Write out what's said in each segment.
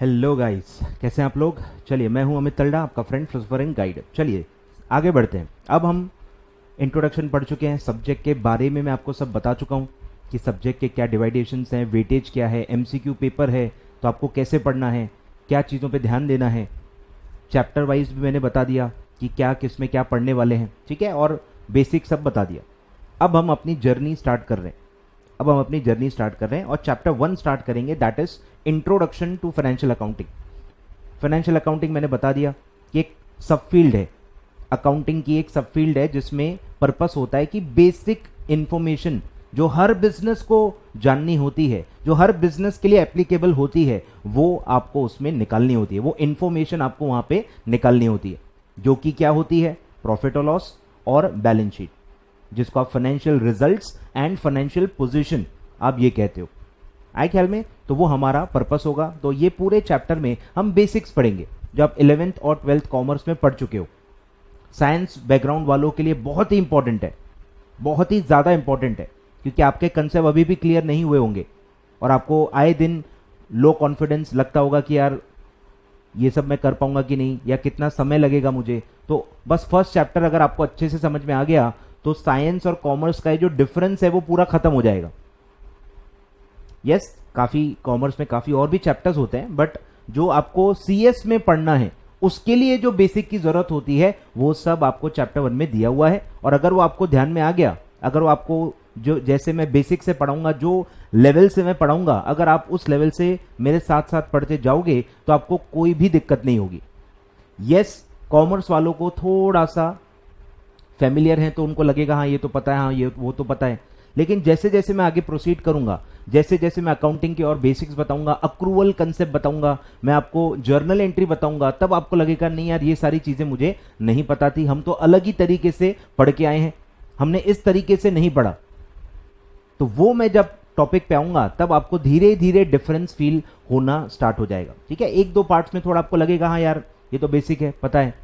Hello guys, कैसे हैं आप लोग। चलिए, मैं हूं अमित तलड़ा, आपका फ्रेंड फिलोसोफर एंड गाइड। चलिए आगे बढ़ते हैं। अब हम इंट्रोडक्शन पढ़ चुके हैं, सब्जेक्ट के बारे में मैं आपको सब बता चुका हूं कि सब्जेक्ट के क्या डिवाइडेशंस हैं, वेटेज क्या है, एमसीक्यू पेपर है तो आपको कैसे पढ़ना है, क्या चीज़ों पे ध्यान देना है। चैप्टर वाइज भी मैंने बता दिया कि क्या किस में क्या पढ़ने वाले हैं, ठीक है, और बेसिक सब बता दिया। अब हम अपनी जर्नी स्टार्ट कर रहे हैं। और चैप्टर 1 स्टार्ट करेंगे, that is introduction to financial accounting. Financial accounting मैंने बता दिया कि एक सब फील्ड है, अकाउंटिंग की एक सब फील्ड है जिसमें पर्पस होता है कि बेसिक इंफॉर्मेशन जो हर बिजनेस को जाननी होती है, जो हर बिजनेस के लिए एप्लीकेबल होती है, वो आपको उसमें निकालनी होती है, वो इंफॉर्मेशन आपको वहां पे निकालनी होती है, जो कि क्या होती है, प्रॉफिट और लॉस और बैलेंस शीट, जिसको आप financial results and financial position आप ये कहते हो। आए ख्याल में? तो वो हमारा पर्पस होगा। तो ये पूरे चैप्टर में हम बेसिक्स पढ़ेंगे जो आप 11th और 12th कॉमर्स में पढ़ चुके हो। साइंस बैकग्राउंड वालों के लिए बहुत ही इंपॉर्टेंट है, बहुत ही ज्यादा इंपॉर्टेंट है, क्योंकि आपके कंसेप्ट अभी भी क्लियर नहीं हुए होंगे और आपको आए दिन लो कॉन्फिडेंस लगता होगा कि यार ये सब मैं कर पाऊंगा कि नहीं, या कितना समय लगेगा मुझे। तो बस फर्स्ट चैप्टर अगर आपको अच्छे से समझ में आ गया तो साइंस और कॉमर्स का जो डिफरेंस है वो पूरा खत्म हो जाएगा। यस, काफी कॉमर्स में काफी और भी चैप्टर्स होते हैं, बट जो आपको सीएस में पढ़ना है उसके लिए जो बेसिक की जरूरत होती है वो सब आपको चैप्टर 1 में दिया हुआ है। और अगर वो आपको ध्यान में आ गया, अगर वो आपको जो जैसे मैं बेसिक से पढ़ाऊंगा, जो लेवल से मैं पढ़ाऊंगा, अगर आप उस लेवल से मेरे साथ साथ पढ़ते जाओगे तो आपको कोई भी दिक्कत नहीं होगी। यस, कॉमर्स वालों को थोड़ा सा फेमिलियर है तो उनको लगेगा हाँ ये तो पता है, हाँ ये वो तो पता है, लेकिन जैसे जैसे मैं आगे प्रोसीड करूंगा, जैसे जैसे मैं अकाउंटिंग के और बेसिक्स बताऊंगा, अक्रूवल कंसेप्ट बताऊंगा, मैं आपको जर्नल एंट्री बताऊंगा, तब आपको लगेगा नहीं यार ये सारी चीजें मुझे नहीं पता थी, हम तो अलग ही तरीके से पढ़ के आए हैं, हमने इस तरीके से नहीं पढ़ा। तो वो मैं जब टॉपिक पे आऊंगा तब आपको धीरे धीरे डिफरेंस फील होना स्टार्ट हो जाएगा। ठीक है, एक दो पार्ट्स में थोड़ा आपको लगेगा हाँ यार ये तो बेसिक है, पता है,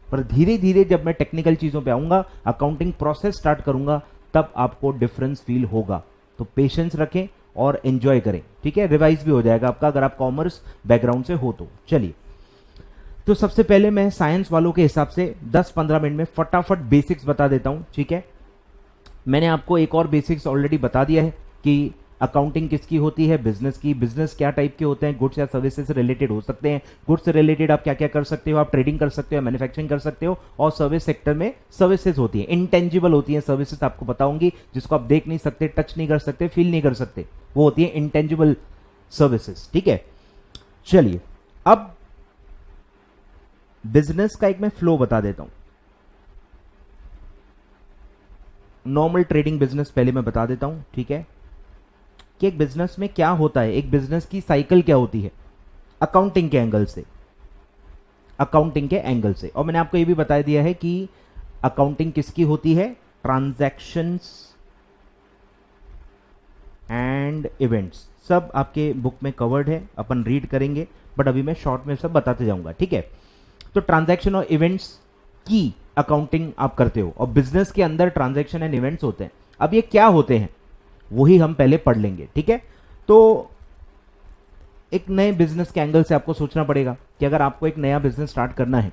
पर धीरे धीरे जब मैं टेक्निकल चीजों पे आऊंगा, अकाउंटिंग प्रोसेस स्टार्ट करूंगा, तब आपको डिफरेंस फील होगा। तो पेशेंस रखें और एंजॉय करें, ठीक है, रिवाइज भी हो जाएगा आपका अगर आप कॉमर्स बैकग्राउंड से हो तो। चलिए, तो सबसे पहले मैं साइंस वालों के हिसाब से 10-15 मिनट में फटाफट बेसिक्स बता देता हूं, ठीक है। मैंने आपको एक और बेसिक्स ऑलरेडी बता दिया है कि अकाउंटिंग किसकी होती है, बिजनेस की। बिजनेस क्या टाइप के होते हैं, गुड्स या सर्विसेज से रिलेटेड हो सकते हैं। गुड्स से रिलेटेड आप क्या क्या कर सकते हो, आप ट्रेडिंग कर सकते हो, मैन्युफैक्चरिंग कर सकते हो, और सर्विस सेक्टर में सर्विसेज होती है, इंटेंजिबल होती है सर्विसेज, आपको बताऊंगी, जिसको आप देख नहीं सकते, टच नहीं कर सकते, फील नहीं कर सकते, वो होती है इंटेंजिबल सर्विसेज, ठीक है। चलिए, अब बिजनेस का एक मैं फ्लो बता देता हूं। नॉर्मल ट्रेडिंग बिजनेस पहले मैं बता देता हूं, ठीक है, कि एक बिजनेस में क्या होता है, एक बिजनेस की साइकिल क्या होती है अकाउंटिंग के एंगल से, और मैंने आपको ये भी बता दिया है कि अकाउंटिंग किसकी होती है, ट्रांजैक्शंस एंड इवेंट्स, सब आपके बुक में कवर्ड है, अपन रीड करेंगे, बट अभी मैं शॉर्ट में सब बताते जाऊंगा, ठीक है। तो ट्रांजैक्शन और इवेंट्स की अकाउंटिंग आप करते हो, और बिजनेस के अंदर ट्रांजैक्शन एंड इवेंट्स होते हैं। अब ये क्या होते हैं वही हम पहले पढ़ लेंगे, ठीक है। तो एक नए बिजनेस के एंगल से आपको सोचना पड़ेगा कि अगर आपको एक नया बिजनेस स्टार्ट करना है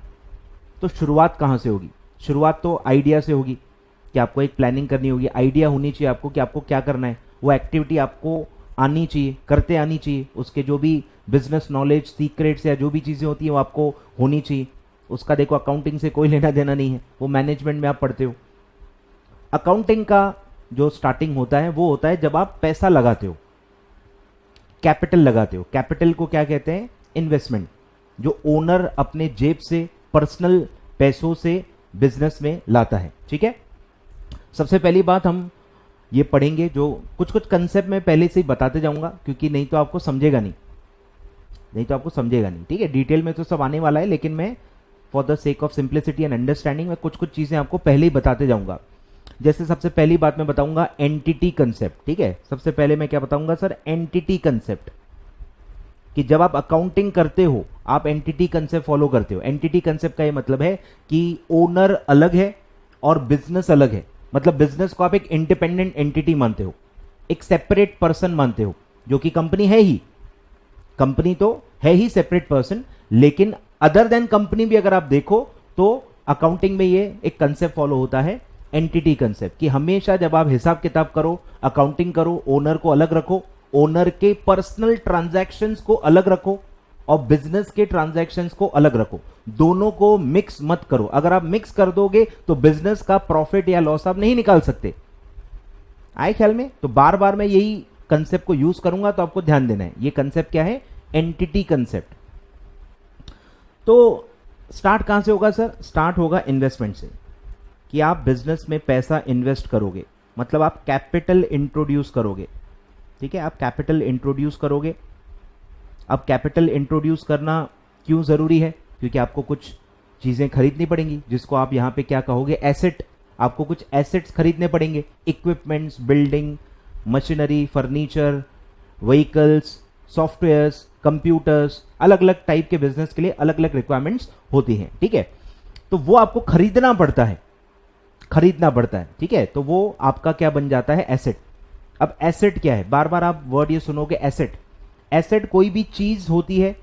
तो शुरुआत कहां से होगी। शुरुआत तो आइडिया से होगी कि आपको एक प्लानिंग करनी होगी, आइडिया होनी चाहिए आपको कि आपको क्या करना है, वो एक्टिविटी आपको आनी चाहिए, करते आनी चाहिए, उसके जो भी बिजनेस नॉलेज, सीक्रेट्स या जो भी चीजें होती है वो आपको होनी चाहिए। उसका देखो अकाउंटिंग से कोई लेना देना नहीं है, वो मैनेजमेंट में आप पढ़ते हो। अकाउंटिंग का जो स्टार्टिंग होता है वो होता है जब आप पैसा लगाते हो, कैपिटल लगाते हो। कैपिटल को क्या कहते हैं, इन्वेस्टमेंट, जो ओनर अपने जेब से, पर्सनल पैसों से बिजनेस में लाता है, ठीक है। सबसे पहली बात हम ये पढ़ेंगे, जो कुछ कुछ कंसेप्ट मैं पहले से ही बताते जाऊंगा, क्योंकि नहीं तो आपको समझेगा नहीं, ठीक है। डिटेल में तो सब आने वाला है, लेकिन मैं for the sake of simplicity and understanding में कुछ कुछ चीजें आपको पहले ही बताते जाऊंगा। जैसे सबसे पहली बात मैं बताऊंगा एंटिटी कंसेप्ट, ठीक है। सबसे पहले मैं क्या बताऊंगा सर, एंटिटी कंसेप्ट, कि जब आप अकाउंटिंग करते हो आप एंटिटी कंसेप्ट फॉलो करते हो। एंटिटी कंसेप्ट का ये मतलब है कि ओनर अलग है और बिजनेस अलग है, मतलब बिजनेस को आप एक इंडिपेंडेंट एंटिटी मानते हो, एक सेपरेट पर्सन मानते हो, जो कि कंपनी है ही, कंपनी तो है ही सेपरेट पर्सन, लेकिन अदर देन कंपनी भी अगर आप देखो तो अकाउंटिंग में ये एक कंसेप्ट फॉलो होता है, एंटिटी कंसेप्ट, कि हमेशा जब आप हिसाब किताब करो, अकाउंटिंग करो, ओनर को अलग रखो, ओनर के पर्सनल ट्रांजैक्शंस को अलग रखो और बिजनेस के ट्रांजैक्शंस को अलग रखो, दोनों को मिक्स मत करो। अगर आप मिक्स कर दोगे तो बिजनेस का प्रॉफिट या लॉस आप नहीं निकाल सकते। आए ख्याल में? तो बार बार मैं यही कंसेप्ट को यूज करूंगा, तो आपको ध्यान देना है। ये कंसेप्ट क्या है? Entity concept. तो स्टार्ट कहां से होगा सर? स्टार्ट होगा इन्वेस्टमेंट से, कि आप बिजनेस में पैसा इन्वेस्ट करोगे, मतलब आप कैपिटल इंट्रोड्यूस करोगे। ठीक है, आप कैपिटल इंट्रोड्यूस करोगे। अब कैपिटल इंट्रोड्यूस करना क्यों जरूरी है? क्योंकि आपको कुछ चीजें खरीदनी पड़ेंगी, जिसको आप यहां पे क्या कहोगे? एसेट। आपको कुछ एसेट्स खरीदने पड़ेंगे, equipments, building, machinery, furniture, vehicles, softwares, computers, अलग अलग टाइप के बिजनेस के लिए अलग अलग रिक्वायरमेंट्स होती हैं। ठीक है, तो वो आपको खरीदना पड़ता है, खरीदना पड़ता है। ठीक है, तो वो आपका क्या बन जाता है? एसेट। अब एसेट क्या है? बार बार आप वर्ड ये सुनोगे, एसेट। एसेट कोई भी चीज होती है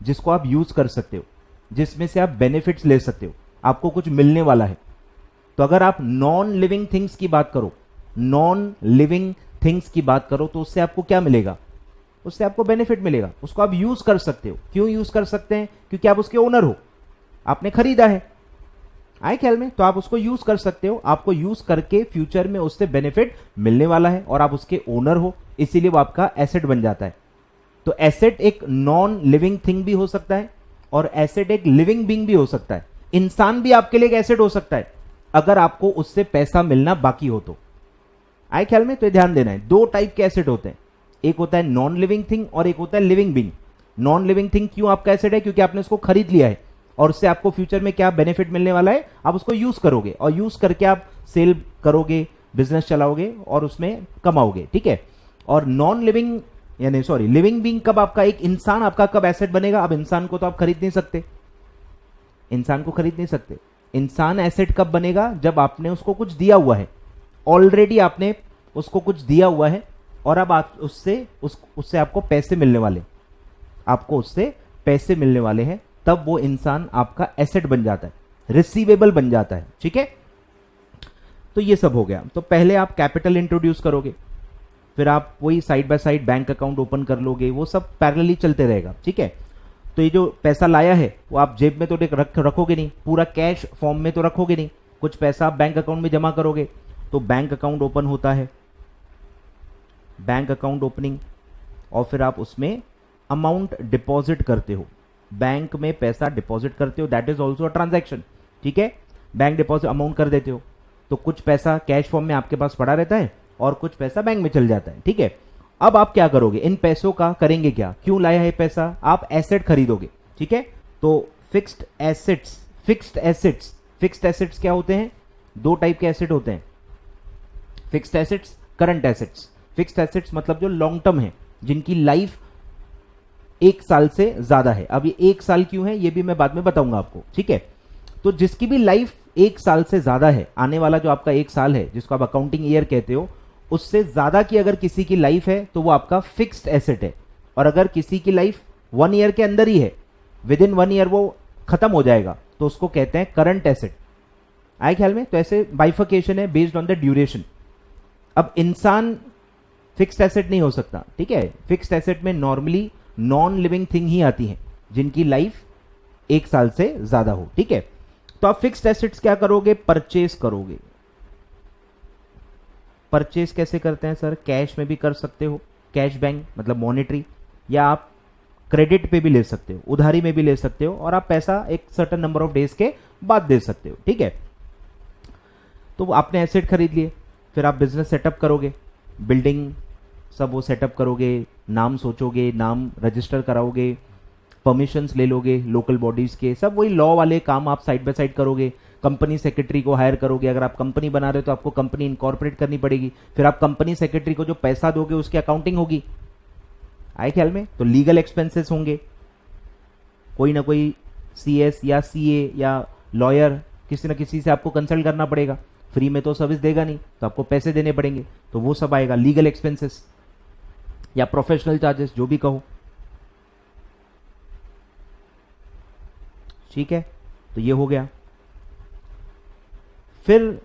जिसको आप यूज कर सकते हो, जिसमें से आप बेनिफिट्स ले सकते हो, आपको कुछ मिलने वाला है। तो अगर आप नॉन लिविंग थिंग्स की बात करो, नॉन लिविंग थिंग्स की बात करो, तो उससे आपको क्या मिलेगा? उससे आपको बेनिफिट मिलेगा, उसको आप यूज कर सकते हो। क्यों यूज कर सकते हैं? क्योंकि आप उसके ओनर हो, आपने खरीदा है। आए ख्याल में? तो आप उसको यूज कर सकते हो, आपको यूज करके फ्यूचर में उससे बेनिफिट मिलने वाला है और आप उसके ओनर हो, इसीलिए वो आपका एसेट बन जाता है। तो एसेट एक नॉन लिविंग थिंग भी हो सकता है और एसेट एक लिविंग बीइंग भी हो सकता है। इंसान भी आपके लिए एक एसेट हो सकता है, अगर आपको उससे पैसा मिलना बाकी हो तो। आए ख्याल में? तो ये ध्यान देना है, दो टाइप के एसेट होते हैं, एक होता है नॉन लिविंग थिंग और एक होता है living being. Non living thing क्यों आपका एसेट है? क्योंकि आपने उसको खरीद लिया है और उससे आपको फ्यूचर में क्या बेनिफिट मिलने वाला है, आप उसको यूज करोगे और यूज करके आप सेल करोगे, बिजनेस चलाओगे और उसमें कमाओगे। ठीक है, और नॉन लिविंग यानी सॉरी लिविंग बीइंग कब आपका, एक इंसान आपका कब एसेट बनेगा? अब इंसान को तो आप खरीद नहीं सकते, इंसान को खरीद नहीं सकते। इंसान एसेट कब बनेगा? जब आपने उसको कुछ दिया हुआ है, ऑलरेडी आपने उसको कुछ दिया हुआ है और अब आप उससे आपको पैसे मिलने वाले, आपको उससे पैसे मिलने वाले हैं, तब वो इंसान आपका एसेट बन जाता है, रिसीवेबल बन जाता है। ठीक है, तो ये सब हो गया। तो पहले आप कैपिटल इंट्रोड्यूस करोगे, फिर आप वही side by side bank account open कर लोगे, वो सब पैरेलली चलते रहेगा। ठीक है, तो ये जो पैसा लाया है वो आप जेब में तो रखोगे नहीं, पूरा कैश फॉर्म में तो रखोगे नहीं, कुछ पैसा आप बैंक अकाउंट में जमा करोगे। तो बैंक अकाउंट ओपन होता है, बैंक अकाउंट ओपनिंग, और फिर आप उसमें अमाउंट डिपॉजिट करते हो, बैंक में पैसा डिपॉजिट करते हो, that is also a transaction. ठीक है, बैंक डिपॉजिट अमाउंट कर देते हो, तो कुछ पैसा कैश फॉर्म में आपके पास पड़ा रहता है और कुछ पैसा बैंक में चल जाता है। ठीक है, अब आप क्या करोगे? इन पैसों का करेंगे क्या? क्यों लाया है पैसा? आप एसेट खरीदोगे। ठीक है, तो fixed assets, fixed assets, fixed assets क्या होते हैं? दो टाइप के एसेट होते हैं, fixed assets, current assets. Fixed assets मतलब जो लॉन्ग टर्म है, जिनकी लाइफ 1 साल से ज्यादा है। अब ये 1 साल क्यों है ये भी मैं बाद में बताऊंगा आपको। ठीक है, तो जिसकी भी लाइफ 1 साल से ज्यादा है, आने वाला जो आपका 1 साल है जिसको आप अकाउंटिंग ईयर कहते हो, उससे ज्यादा की अगर किसी की लाइफ है तो वो आपका फिक्स्ड एसेट है। और अगर किसी की लाइफ 1 ईयर के अंदर ही है, विद इन 1 ईयर वो खत्म हो जाएगा, तो उसको कहते हैं करंट एसेट। आए ख्याल में? तो ऐसे बाइफिकेशन है बेस्ड ऑन द ड्यूरेशन। अब इंसान फिक्स्ड एसेट नहीं हो सकता। ठीक है, फिक्स्ड एसेट में normally non living thing he आती हैं जिनकी लाइफ 1 साल से ज्यादा हो। ठीक है, तो आप फिक्स्ड एसेट्स क्या करोगे? परचेस करोगे। परचेस कैसे करते हैं सर? कैश में भी कर सकते हो, कैश बैंक मतलब मॉनेटरी, या आप क्रेडिट पे भी ले सकते हो, उधारी में भी ले सकते हो, और आप पैसा एक सर्टेन नंबर ऑफ डेज के बाद दे सकते हो। ठीक है, तो आपने एसेट खरीद लिए, फिर आप बिजनेस सेटअप करोगे, बिल्डिंग सब वो सेटअप करोगे, नाम सोचोगे, नाम रजिस्टर कराओगे, परमिशंस ले लोगे लोकल बॉडीज के, सब वही लॉ वाले काम आप साइड बाय साइड करोगे। कंपनी सेक्रेटरी को हायर करोगे, अगर आप कंपनी बना रहे हो तो आपको कंपनी इनकॉर्पोरेट करनी पड़ेगी, फिर आप कंपनी सेक्रेटरी को जो पैसा दोगे उसकी अकाउंटिंग होगी। आए ख्याल में? तो लीगल एक्सपेंसेस होंगे, कोई ना कोई CS या CA या लॉयर किसी ना किसी से आपको कंसल्ट करना पड़ेगा, फ्री में तो सर्विस देगा नहीं, तो आपको पैसे देने पड़ेंगे, तो वो सब आएगा, लीगल एक्सपेंसेस या प्रोफेशनल चार्जेस जो भी कहो। ठीक है, तो ये हो गया। फिर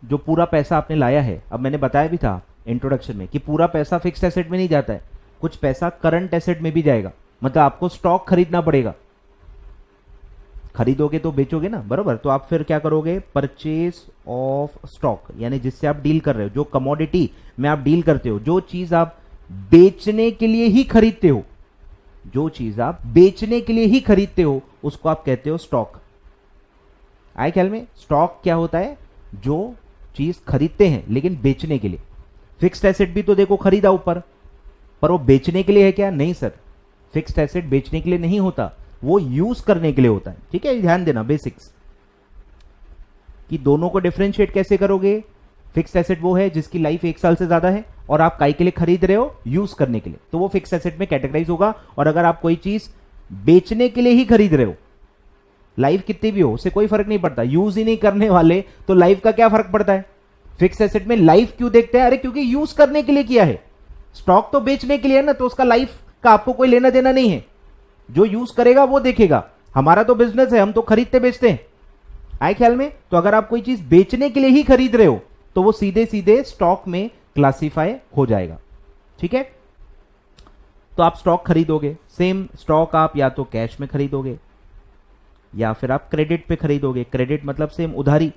जो पूरा पैसा आपने लाया है, अब मैंने बताया भी था इंट्रोडक्शन में कि पूरा पैसा फिक्स्ड एसेट में नहीं जाता है, कुछ पैसा करंट एसेट में भी जाएगा, मतलब आपको स्टॉक खरीदना पड़ेगा। खरीदोगे तो बेचोगे ना, बराबर। तो आप फिर क्या करोगे, परचेज ऑफ स्टॉक, यानी जिससे आप डील कर रहे हो, जो कमोडिटी में आप डील करते हो, जो चीज आप बेचने के लिए ही खरीदते हो, जो चीज आप बेचने के लिए ही खरीदते हो, उसको आप कहते हो स्टॉक। आए ख्याल में? स्टॉक क्या होता है, जो चीज खरीदते हैं लेकिन बेचने के लिए। फिक्स्ड एसेट भी तो देखो खरीदा ऊपर, पर वो बेचने के लिए है क्या? नहीं सर, फिक्स्ड एसेट बेचने के लिए नहीं होता, वो यूज करने के लिए होता है। ठीक है, ध्यान देना बेसिक्स कि दोनों को डिफरेंशिएट कैसे करोगे। फिक्स्ड एसेट वो है जिसकी लाइफ 1 साल से ज्यादा है और आप काई के लिए खरीद रहे हो, यूज करने के लिए, तो वो फिक्स्ड एसेट में कैटेगराइज होगा। और अगर आप कोई चीज बेचने के लिए ही खरीद रहे हो, लाइफ कितनी भी हो उससे कोई फर्क नहीं पड़ता, यूज ही नहीं करने वाले तो लाइफ का क्या फर्क पड़ता है। फिक्स्ड एसेट में लाइफ क्यों देखते हैं? अरे क्योंकि यूज करने के लिए किया है, स्टॉक तो बेचने के लिए है ना, तो उसका लाइफ का आपको कोई लेना देना नहीं है, जो यूज करेगा वो देखेगा। हमारा तो बिजनेस है, हम तो खरीदते बेचते हैं। आए ख्याल में? तो अगर आप कोई चीज बेचने के लिए ही खरीद रहे हो तो वो सीधे सीधे स्टॉक में क्लासिफाई हो जाएगा। ठीक है, तो आप स्टॉक खरीदोगे, सेम स्टॉक आप या तो कैश में खरीदोगे या फिर आप क्रेडिट पे खरीदोगे। क्रेडिट मतलब सेम उधारी।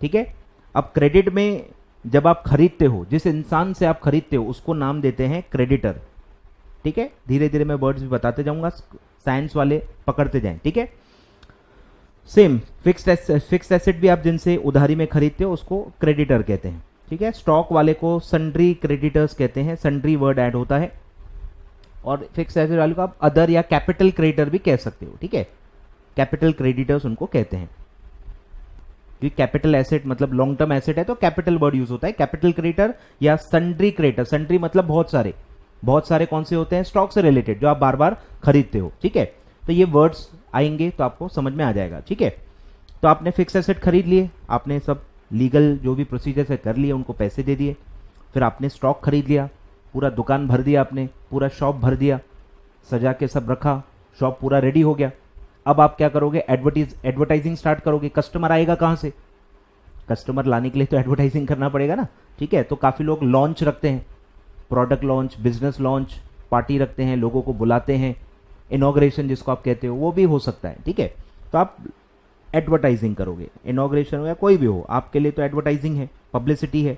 ठीक है, अब क्रेडिट में जब आप खरीदते हो, जिस इंसान से आप खरीदते हो उसको नाम देते हैं क्रेडिटर। ठीक है, धीरे धीरे मैं वर्ड्स भी बताते जाऊंगा, साइंस वाले पकड़ते जाएं। ठीक है, सेम फिक्स्ड एसेट भी आप जिनसे उधारी में खरीदते हो उसको क्रेडिटर कहते हैं। ठीक है, स्टॉक वाले को सन्ड्री क्रेडिटर्स कहते हैं, सन्ड्री वर्ड ऐड होता है। और फिक्स्ड एसेट वाले को आप अदर या कैपिटल क्रेडिटर भी कह सकते हो। ठीक है, कैपिटल क्रेडिटर्स उनको कहते हैं, क्योंकि कैपिटल एसेट मतलब लॉन्ग टर्म एसेट है तो कैपिटल वर्ड यूज होता है। कैपिटल क्रेडिटर या सन्ड्री क्रेडिटर, सन्ड्री मतलब बहुत सारे कौन से होते हैं? स्टॉक से रिलेटेड, जो आप बार बार खरीदते हो। ठीक है, तो ये वर्ड्स आएंगे तो आपको समझ में आ जाएगा। ठीक है, तो आपने फिक्स एसेट खरीद लिए, आपने सब लीगल जो भी प्रोसीजर से कर लिए, उनको पैसे दे दिए। फिर आपने स्टॉक खरीद लिया, पूरा दुकान भर दिया, आपने पूरा शॉप भर दिया, सजा के सब रखा, शॉप पूरा रेडी हो गया। अब आप क्या करोगे? एडवर्टाइजिंग स्टार्ट करोगे। कस्टमर आएगा कहां से? कस्टमर लाने के लिए तो एडवर्टाइजिंग करना पड़ेगा ना। ठीक है, तो काफी लोग लॉन्च रखते हैं, product launch, business launch, party रखते हैं, लोगों को बुलाते हैं, इनॉग्रेशन जिसको आप कहते हो वो भी हो सकता है। ठीक है, तो आप एडवर्टाइजिंग करोगे, इनॉग्रेशन हो या कोई भी हो, आपके लिए तो एडवर्टाइजिंग है, पब्लिसिटी है,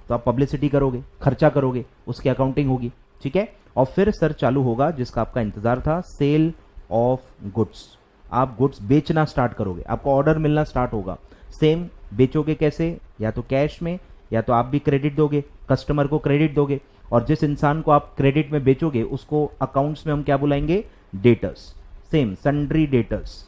तो आप पब्लिसिटी करोगे, खर्चा करोगे, उसकी अकाउंटिंग होगी। ठीक है, और फिर सर चालू होगा जिसका आपका इंतजार था, सेल ऑफ गुड्स। आप गुड्स बेचना स्टार्ट करोगे, आपको ऑर्डर मिलना स्टार्ट होगा। सेम बेचोगे कैसे? या तो कैश में, या तो आप भी क्रेडिट दोगे, कस्टमर को क्रेडिट दोगे, और जिस इंसान को आप क्रेडिट में बेचोगे उसको अकाउंट्स में हम क्या बुलाएंगे? डेटर्स। Same sundry debtors.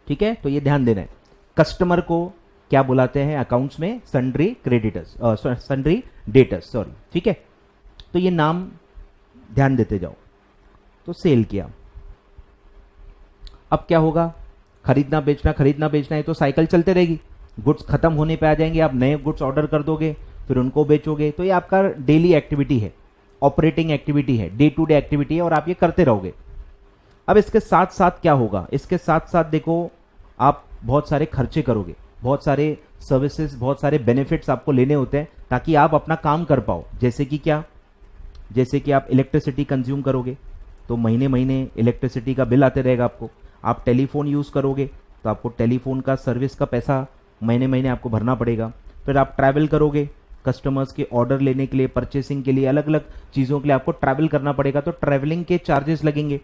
ठीक है, तो ये ध्यान देना है, कस्टमर को क्या बुलाते हैं अकाउंट्स में? Sundry creditors, sundry debtors, sorry. ठीक है, तो ये नाम ध्यान देते जाओ। तो सेल किया, अब क्या होगा? खरीदना बेचना है तो साइकिल चलते रहेगी, गुड्स खत्म होने पे आ जाएंगे, आप नए गुड्स ऑर्डर कर दोगे, फिर उनको बेचोगे। तो ये आपका डेली एक्टिविटी है, ऑपरेटिंग एक्टिविटी है, डे टू डे एक्टिविटी है, और आप ये करते रहोगे। अब इसके साथ साथ क्या होगा? इसके साथ साथ देखो, आप बहुत सारे खर्चे करोगे, बहुत सारे सर्विसेज, बहुत सारे बेनिफिट्स आपको लेने होते हैं ताकि आप अपना काम कर पाओ। जैसे कि क्या? जैसे कि आप इलेक्ट्रिसिटी कंज्यूम करोगे तो महीने महीने इलेक्ट्रिसिटी का बिल आते रहेगा आपको। आप टेलीफोन यूज करोगे तो आपको टेलीफोन का सर्विस का पैसा महीने महीने आपको भरना पड़ेगा। फिर आप ट्रैवल करोगे, कस्टमर्स के ऑर्डर लेने के लिए, परचेसिंग के लिए, अलग अलग चीजों के लिए आपको ट्रैवल करना पड़ेगा, तो ट्रैवलिंग के चार्जेस लगेंगे।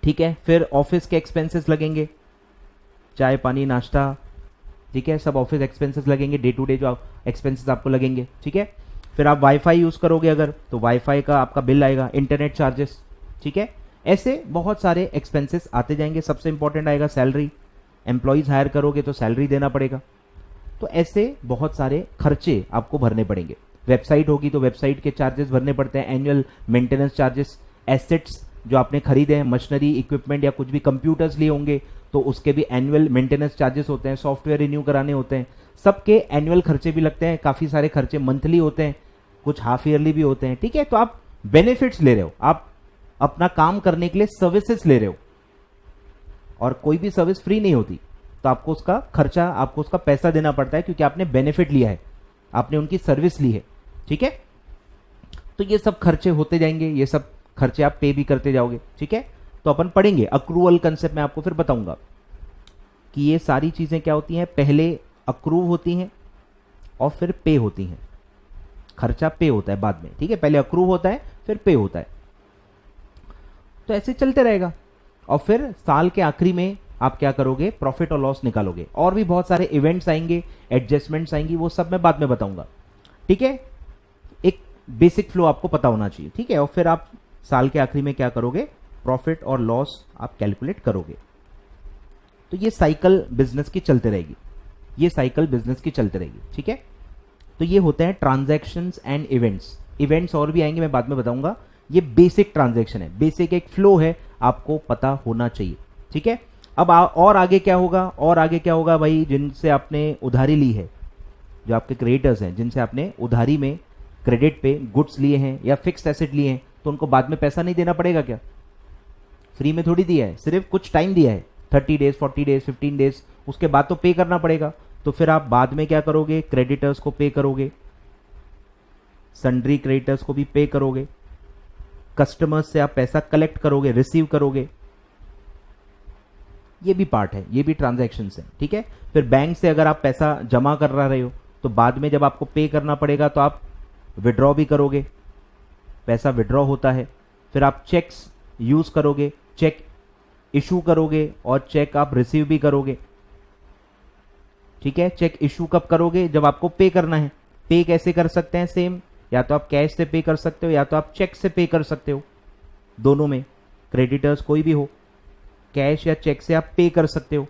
ठीक है, फिर ऑफिस के एक्सपेंसेस लगेंगे, चाय पानी नाश्ता, ठीक है, सब ऑफिस एक्सपेंसेस लगेंगे, डे टू डे जो एक्सपेंसेस आपको लगेंगे। ठीक है, फिर आप वाईफाई यूज करोगे अगर, तो वाईफाई का आपका बिल आएगा, इंटरनेट चार्जेस। ठीक है, ऐसे बहुत सारे एक्सपेंसेस आते जाएंगे। सबसे इंपॉर्टेंट आएगा सैलरी, एम्प्लॉइज हायर करोगे तो सैलरी देना पड़ेगा। तो ऐसे बहुत सारे खर्चे आपको भरने पड़ेंगे। वेबसाइट होगी तो वेबसाइट के चार्जेस भरने पड़ते हैं, एनुअल मेंटेनेंस चार्जेस। एसेट्स जो आपने खरीदे हैं, मशीनरी, इक्विपमेंट या कुछ भी कंप्यूटर्स लिए होंगे तो उसके भी एनुअल मेंटेनेंस चार्जेस होते हैं। सॉफ्टवेयर रिन्यू कराने होते हैं, सबके एनुअल खर्चे भी लगते हैं। काफी सारे खर्चे मंथली होते हैं, कुछ हाफ ईयरली भी होते हैं। ठीक है, तो आप बेनिफिट्स ले रहे हो, आप अपना काम करने के लिए सर्विसेज ले रहे हो, और कोई भी सर्विस फ्री नहीं होती, तो आपको उसका खर्चा, आपको उसका पैसा देना पड़ता है, क्योंकि आपने बेनिफिट लिया है, आपने उनकी सर्विस ली है। ठीक है, तो ये सब खर्चे होते जाएंगे, ये सब खर्चे आप पे भी करते जाओगे। ठीक है, तो अपन पढ़ेंगे अक्रूवल कंसेप्ट में, आपको फिर बताऊंगा कि ये सारी चीजें क्या होती हैं। पहले अक्रूव होती हैं और फिर पे होती हैं। खर्चा पे होता है बाद में, ठीक है, पहले अक्रूव होता है फिर पे होता है। तो ऐसे चलते रहेगा, और फिर साल के आखिरी में आप क्या करोगे, प्रॉफिट और लॉस निकालोगे। और भी बहुत सारे इवेंट्स आएंगे, एडजस्टमेंट्स आएंगी, वो सब मैं बाद में बताऊंगा। ठीक है, एक बेसिक फ्लो आपको पता होना चाहिए। ठीक है, और फिर आप साल के आखिरी में क्या करोगे, प्रॉफिट और लॉस आप कैलकुलेट करोगे। तो ये साइकिल बिजनेस की चलते रहेगी, ये साइकिल बिजनेस की चलते रहेगी। ठीक है, तो ये होते हैं ट्रांजैक्शंस एंड इवेंट्स। इवेंट्स और भी आएंगे, मैं बाद में बताऊंगा। ये बेसिक ट्रांजैक्शन है, बेसिक एक फ्लो है, आपको पता होना चाहिए। ठीक है, अब और आगे क्या होगा, और आगे क्या होगा भाई, जिनसे आपने उधारी ली है, जो आपके क्रेडिटर्स हैं, जिनसे आपने उधारी में क्रेडिट पे गुड्स लिए हैं या फिक्स्ड एसेट लिए हैं, तो उनको बाद में पैसा नहीं देना पड़ेगा क्या? फ्री में थोड़ी दिया है, सिर्फ कुछ टाइम दिया है, 30 डेज, 40 डेज, 15 डेज, उसके बाद तो पे करना पड़ेगा। तो फिर आप बाद में क्या करोगे, क्रेडिटर्स को पे करोगे, सन्ड्री क्रेडिटर्स को भी पे करोगे, कस्टमर्स से आप पैसा कलेक्ट करोगे, रिसीव करोगे। ये भी पार्ट है, ये भी ट्रांजैक्शंस है। ठीक है, फिर बैंक से अगर आप पैसा जमा कर रहे हो, तो बाद में जब आपको पे करना पड़ेगा तो आप विड्रॉ भी करोगे, पैसा विड्रॉ होता है। फिर आप चेक्स यूज करोगे, चेक इशू करोगे, और चेक आप रिसीव भी करोगे। ठीक है, चेक इशू कब करोगे, जब आपको पे करना है। पे कैसे कर सकते हैं, सेम, या तो आप कैश से पे कर सकते हो, या तो आप चेक से पे कर सकते हो। दोनों में क्रेडिटर्स कोई भी हो, कैश या चेक से आप पे कर सकते हो।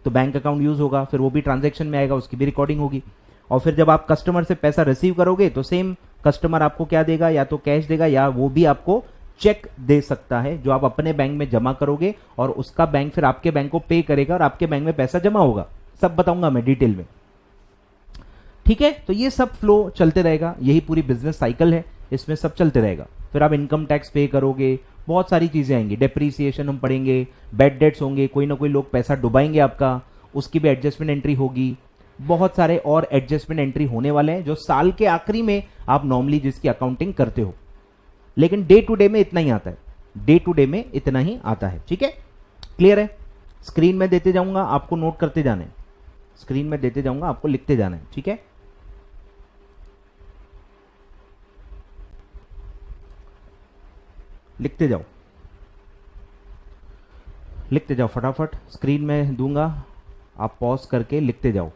तो बैंक अकाउंट यूज होगा, फिर वो भी ट्रांजैक्शन में आएगा, उसकी भी रिकॉर्डिंग होगी। और फिर जब आप कस्टमर से पैसा रिसीव करोगे, तो सेम कस्टमर आपको क्या देगा, या तो कैश देगा, या वो भी आपको चेक दे सकता है, जो आप अपने बैंक में जमा करोगे, और उसका बैंक फिर आपके बैंक को पे करेगा, और आपके बैंक में पैसा जमा होगा। सब बताऊंगा मैं डिटेल में। ठीक है, तो ये सब फ्लो चलते रहेगा, यही पूरी बिजनेस साइकिल है, इसमें सब चलते रहेगा। फिर आप इनकम टैक्स पे करोगे, बहुत सारी चीजें आएंगी, डेप्रीसिएशन हम पढ़ेंगे, बैड डेट्स होंगे, कोई ना कोई लोग पैसा डुबाएंगे आपका, उसकी भी एडजस्टमेंट एंट्री होगी। बहुत सारे और एडजस्टमेंट एंट्री होने वाले हैं, जो साल के आखिरी में आप नॉर्मली जिसकी अकाउंटिंग करते हो। लेकिन डे टू डे में इतना ही आता है, डे टू डे में इतना ही आता है। ठीक है, क्लियर है? स्क्रीन में देते जाऊंगा, आपको नोट करते जाना है, स्क्रीन में देते जाऊंगा, आपको लिखते जाना है। ठीक है, लिखते जाओ, लिखते जाओ फटाफट, स्क्रीन में दूंगा, आप पॉज करके लिखते जाओ।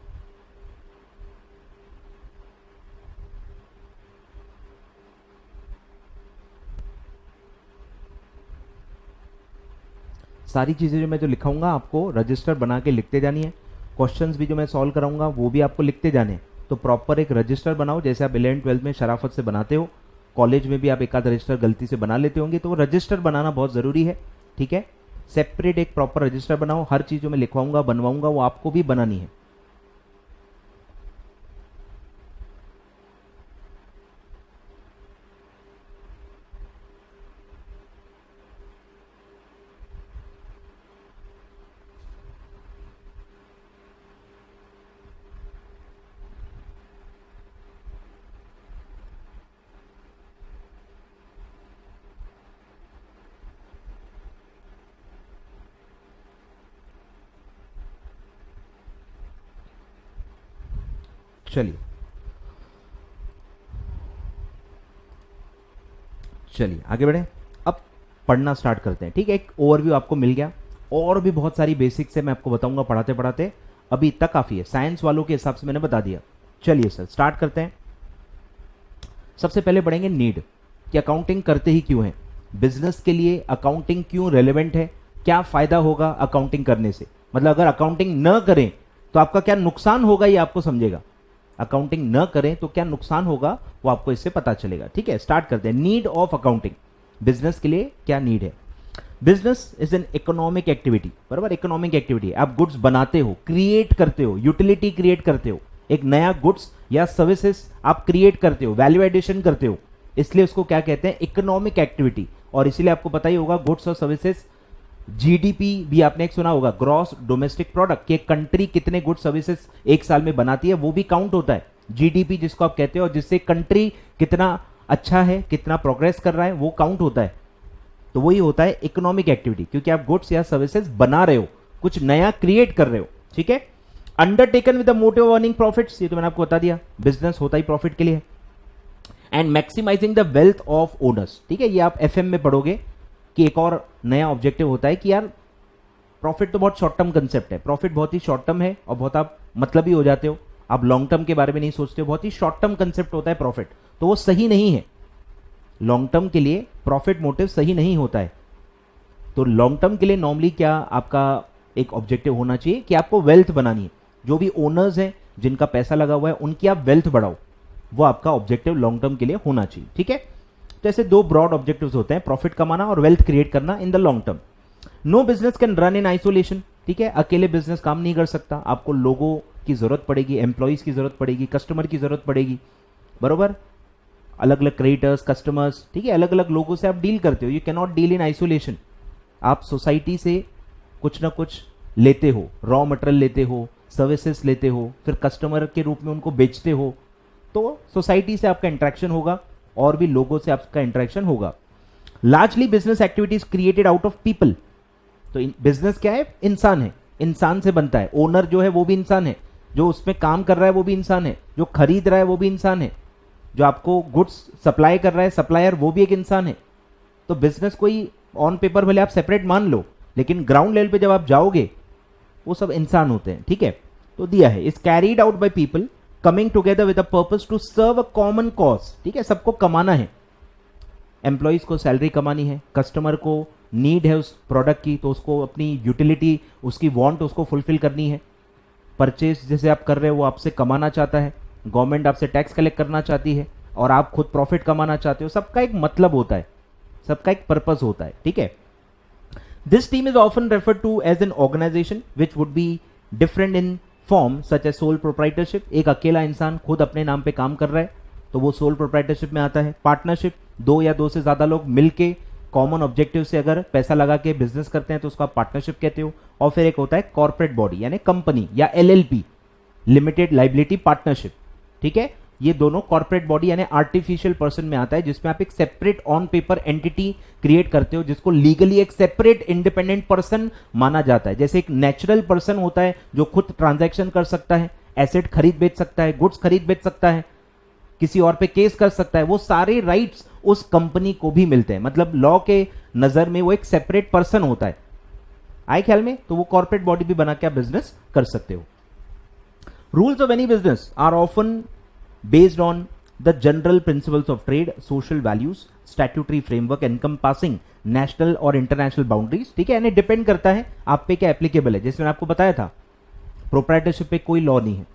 सारी चीजें जो मैं लिखाऊंगा आपको रजिस्टर बना के लिखते जानी है। क्वेश्चंस भी जो मैं सॉल्व कराऊंगा वो भी आपको लिखते जाने हैं। तो प्रॉपर एक रजिस्टर बनाओ, जैसे आप 11 12 में शराफत से बनाते हो, कॉलेज में भी आप एक आध रजिस्टर गलती से बना लेते होंगे, तो वो रजिस्टर बनाना बहुत जरूरी है। ठीक है, सेपरेट एक प्रॉपर रजिस्टर बनाओ, हर चीज जो मैं लिखवाऊंगा बनवाऊंगा वो आपको भी बनानी है। चलिए चलिए आगे बढ़े, अब पढ़ना स्टार्ट करते हैं। ठीक है, एक ओवरव्यू आपको मिल गया, और भी बहुत सारी बेसिक्स है मैं आपको बताऊंगा पढ़ाते पढ़ाते, अभी इतना काफी है, साइंस वालों के हिसाब से मैंने बता दिया। चलिए सर स्टार्ट करते हैं। सबसे पहले पढ़ेंगे नीड, कि अकाउंटिंग करते ही क्यों है, बिजनेस के लिए अकाउंटिंग क्यों रेलेवेंट है, क्या फायदा होगा अकाउंटिंग करने से, मतलब अगर अकाउंटिंग न करें तो आपका क्या नुकसान होगा ये आपको समझेगा, अकाउंटिंग न करें तो क्या नुकसान होगा वो आपको इससे पता चलेगा। ठीक है, स्टार्ट करते हैं। नीड ऑफ अकाउंटिंग, बिजनेस के लिए क्या नीड है। Business is an economic activity, बराबर, इकोनॉमिक एक्टिविटी, आप गुड्स बनाते हो, क्रिएट करते हो, यूटिलिटी क्रिएट करते हो, एक नया गुड्स या सर्विसेज आप क्रिएट करते हो, वैल्यू एडिशन करते हो, इसलिए उसको क्या कहते हैं, इकोनॉमिक एक्टिविटी। और इसीलिए आपको पता ही होगा गुड्स और सर्विसेज, जीडीपी भी आपने एक सुना होगा, ग्रॉस डोमेस्टिक प्रोडक्ट, कि कंट्री कितने गुड्स सर्विसेज एक साल में बनाती है, वो भी काउंट होता है। जीडीपी जिसको आप कहते हो, और जिससे कंट्री कितना अच्छा है, कितना प्रोग्रेस कर रहा है, वो काउंट होता है। तो वही होता है इकोनॉमिक एक्टिविटी, क्योंकि आप गुड्स या सर्विसेज बना रहे हो, कुछ नया क्रिएट कर रहे हो, ठीक है। Undertaken with the motive of earning profits, ये तो मैंने आपको बता दिया, बिजनेस होता ही प्रॉफिट के लिए। And maximising the wealth of owners, ठीक है, ये आप एफएम में पढ़ोगे कि एक और नया ऑब्जेक्टिव होता है कि यार प्रॉफिट तो बहुत शॉर्ट टर्म कंसेप्ट है, प्रॉफिट बहुत ही शॉर्ट टर्म है और बहुत आप मतलबी हो जाते हो, आप लॉन्ग टर्म के बारे में नहीं सोचते हो, बहुत ही शॉर्ट टर्म कंसेप्ट होता है प्रॉफिट, तो वो सही नहीं है। लॉन्ग टर्म के लिए प्रॉफिट मोटिव सही नहीं होता है। तो लॉन्ग टर्म के लिए नॉर्मली क्या आपका एक ऑब्जेक्टिव होना चाहिए कि आपको वेल्थ बनानी है, जो भी ओनर्स हैं जिनका पैसा लगा हुआ है उनकी आप वेल्थ बढ़ाओ, वो आपका ऑब्जेक्टिव लॉन्ग टर्म के लिए होना चाहिए, ठीक है। तो ऐसे दो ब्रॉड ऑब्जेक्टिव्स होते हैं, प्रॉफिट कमाना और वेल्थ क्रिएट करना in the long term. No business can run in isolation, ठीक है, अकेले बिजनेस काम नहीं कर सकता, आपको लोगों की जरूरत पड़ेगी, एम्प्लॉइज की जरूरत पड़ेगी, कस्टमर की जरूरत पड़ेगी, बरोबर, अलग अलग क्रेडिटर्स, कस्टमर्स, ठीक है, अलग अलग लोगों से आप डील करते हो, you can not deal in isolation. आप सोसाइटी से कुछ ना कुछ लेते हो, रॉ मटेरियल लेते हो, सर्विसेज लेते हो, फिर कस्टमर के रूप में उनको बेचते हो, तो सोसाइटी से आपका इंटरेक्शन होगा और भी लोगों से आपका इंटरेक्शन होगा। Largely business activities created out of people, तो बिजनेस क्या है, इंसान है, इंसान से बनता है, ओनर जो है वो भी इंसान है, जो उसमें काम कर रहा है वो भी इंसान है, जो खरीद रहा है वो भी इंसान है, जो आपको गुड्स सप्लाई कर रहा है सप्लायर वो भी एक इंसान है। तो बिजनेस कोई ऑन पेपर भले आप सेपरेट मान लो, लेकिन ग्राउंड लेवल पे जब आप जाओगे वो सब इंसान होते हैं, ठीक है। तो दिया है, is carried out by people coming together with a purpose to serve a common cause, ठीक है, सबको कमाना है, एम्प्लॉइज को सैलरी कमानी है, कस्टमर को नीड है उस प्रोडक्ट की तो उसको अपनी यूटिलिटी, उसकी वांट उसको फुलफिल करनी है, परचेज जैसे आप कर रहे हो वो आपसे कमाना चाहता है, गवर्नमेंट आपसे टैक्स कलेक्ट करना चाहती है और आप खुद प्रॉफिट कमाना चाहते हो, सबका एक मतलब होता है, सबका एक पर्पस होता है, ठीक है। This team is often referred to as an organisation which would be different in form such a sole proprietorship, एक अकेला इंसान खुद अपने नाम पे काम कर रहा है तो वो सोल प्रोप्राइटरशिप में आता है। पार्टनरशिप, दो या दो से ज्यादा लोग मिलके कॉमन ऑब्जेक्टिव से अगर पैसा लगा के बिजनेस करते हैं तो उसको आप पार्टनरशिप कहते हो। और फिर एक होता है कॉर्पोरेट बॉडी यानी कंपनी या एलएलपी, लिमिटेड लाइबिलिटी पार्टनरशिप, ठीक है, ये दोनों कॉर्पोरेट बॉडी यानी आर्टिफिशियल पर्सन में आता है, जिसमें आप एक separate on paper entity create करते हो जिसको लीगली एक सेपरेट इंडिपेंडेंट पर्सन माना जाता है। जैसे एक नेचुरल पर्सन होता है जो खुद ट्रांजैक्शन कर सकता है, एसेट खरीद बेच सकता है, गुड्स खरीद बेच सकता है, किसी और पे केस कर सकता है, वो सारे राइट्स उस कंपनी को भी मिलते हैं, मतलब लॉ के नजर में वो एक सेपरेट पर्सन होता है। आए ख्याल में? तो वो कॉर्पोरेट बॉडी भी बना के आप बिजनेस कर सकते हो। Rules of any business are often based on the general principles of trade, social values, statutory framework encompassing national और international boundaries, ठीक है, यानी डिपेंड करता है आप पे क्या एप्लीकेबल है। जैसे मैंने आपको बताया था प्रोप्राइटरशिप पे कोई लॉ नहीं है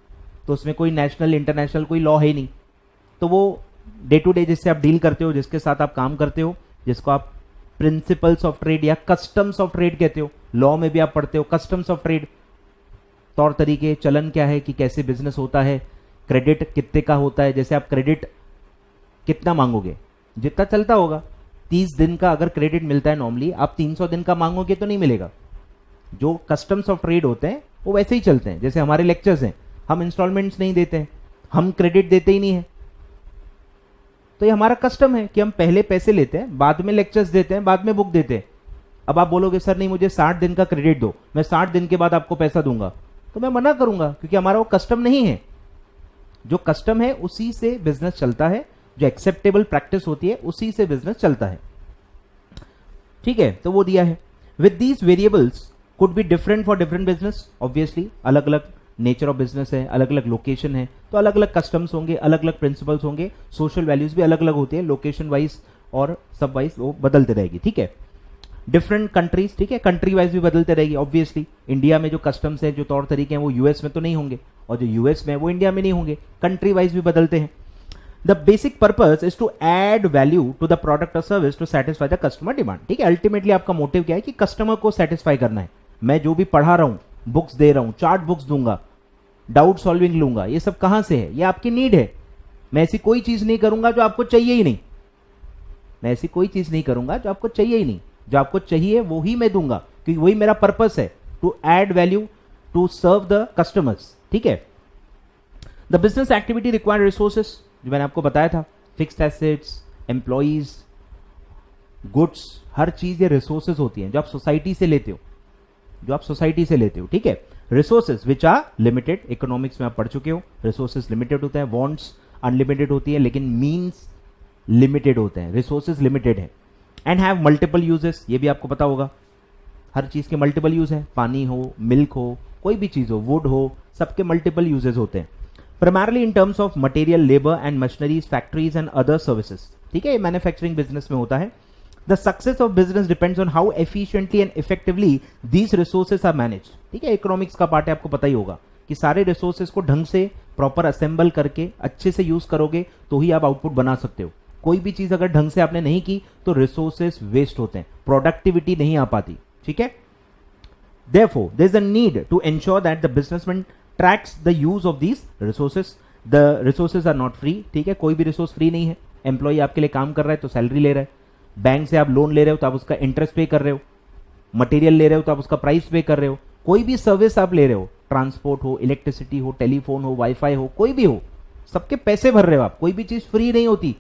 तो उसमें कोई नेशनल इंटरनेशनल कोई लॉ है ही नहीं, तो वो डे टू डे जिससे आप डील करते हो, जिसके साथ आप काम करते हो, जिसको आप प्रिंसिपल्स ऑफ ट्रेड या कस्टम्स ऑफ ट्रेड कहते हो, लॉ में भी आप पढ़ते हो कस्टम्स ऑफ ट्रेड, तौर तरीके, चलन क्या है कि कैसे बिजनेस होता है, क्रेडिट कितने का होता है, जैसे आप क्रेडिट कितना मांगोगे, जितना चलता होगा, 30 दिन का अगर क्रेडिट मिलता है नॉर्मली, आप 300 दिन का मांगोगे तो नहीं मिलेगा। जो कस्टम्स ऑफ ट्रेड होते हैं वो वैसे ही चलते हैं, जैसे हमारे लेक्चर्स हैं, हम इंस्टॉलमेंट्स नहीं देते हैं, हम क्रेडिट देते ही नहीं है, तो ये हमारा कस्टम है कि हम पहले पैसे लेते हैं, बाद में लेक्चर्स देते हैं, बाद में बुक देते हैं। अब आप बोलोगे सर नहीं मुझे 60 दिन का क्रेडिट दो, मैं 60 दिन के बाद आपको पैसा दूंगा, तो मैं मना करूंगा क्योंकि हमारा वो कस्टम नहीं है। जो कस्टम है उसी से बिजनेस चलता है, जो एक्सेप्टेबल प्रैक्टिस होती है उसी से बिजनेस चलता है, ठीक है। तो वो दिया है with these variables could be different for different business, obviously अलग अलग नेचर ऑफ बिजनेस है, अलग अलग लोकेशन है, तो अलग अलग कस्टम्स होंगे, अलग अलग प्रिंसिपल्स होंगे, सोशल वैल्यूज भी अलग अलग होती है, लोकेशन वाइज और सब वाइज वो बदलते रहेगी, ठीक है। डिफरेंट कंट्रीज, ठीक है, कंट्री वाइज भी बदलते रहेगी, ऑब्वियसली इंडिया में जो कस्टम्स है, जो तौर तरीके हैं वो यूएस में तो नहीं होंगे, और जो यूएस में है वो इंडिया में नहीं होंगे, कंट्री वाइज भी बदलते हैं। The basic purpose is to add value to the product और service to satisfy the customer demand, ठीक है। अल्टीमेटली आपका मोटिव क्या है कि कस्टमर को सेटिस्फाई करना है। मैं जो भी पढ़ा रहा हूं, बुक्स दे रहा हूं, चार्ट बुक्स दूंगा, डाउट सॉल्विंग लूंगा, ये सब कहां से है? ये आपकी नीड है। मैं ऐसी कोई चीज नहीं करूंगा जो आपको चाहिए ही नहीं, मैं ऐसी कोई चीज नहीं करूंगा जो आपको चाहिए ही नहीं, जो आपको चाहिए वो ही मैं दूंगा, क्योंकि वही मेरा पर्पस है, to add value, to serve the customers. ठीक है। The business activity required resources, जो मैंने आपको बताया था, फिक्स्ड एसेट्स, एम्प्लॉइज, गुड्स, हर चीज ये रिसोर्सेज होती हैं जो आप सोसाइटी से लेते हो, जो आप सोसाइटी से लेते हो। ठीक है। Resources which are limited, economics में आप पढ़ चुके हो, रिसोर्सेज लिमिटेड होते हैं, वांट्स अनलिमिटेड होती है, लेकिन मीन्स लिमिटेड होते हैं, रिसोर्सेज लिमिटेड है। एंड हैव मल्टीपल यूजेस, ये भी आपको पता होगा, हर चीज के मल्टीपल यूज है, पानी हो, मिल्क हो, कोई भी चीज हो, वुड हो, सबके मल्टीपल यूजेस होते हैं। Primarily in terms of material, labour and machineries, factories and other services. ठीक है, ये मैन्युफैक्चरिंग बिजनेस में होता है। The success of business depends on how efficiently and effectively these resources are manage. ठीक है, इकोनॉमिक्स का पार्ट है, आपको पता ही होगा कि सारे रिसोर्सेज को ढंग से प्रॉपर असेंबल करके अच्छे से यूज करोगे तो ही आप आउटपुट बना सकते हो। कोई भी चीज अगर ढंग से आपने नहीं की तो रिसोर्सेज वेस्ट होते हैं, प्रोडक्टिविटी नहीं आ पाती। ठीक है। Therefore, there is a need to ensure that the businessman tracks the use of these resources. The resources are not free. ठीक है, कोई भी रिसोर्स फ्री नहीं है। एम्प्लॉय आपके लिए काम कर रहा है तो सैलरी ले रहा है, बैंक से आप लोन ले रहे हो तो आप उसका इंटरेस्ट पे कर रहे हो, मटेरियल ले रहे हो तो आप उसका प्राइस पे कर रहे हो, कोई भी सर्विस आप ले रहे हो, ट्रांसपोर्ट हो, इलेक्ट्रिसिटी हो, टेलीफोन हो, वाईफाई हो, कोई भी हो, सबके पैसे भर रहे हो आप। कोई भी चीज फ्री नहीं होती,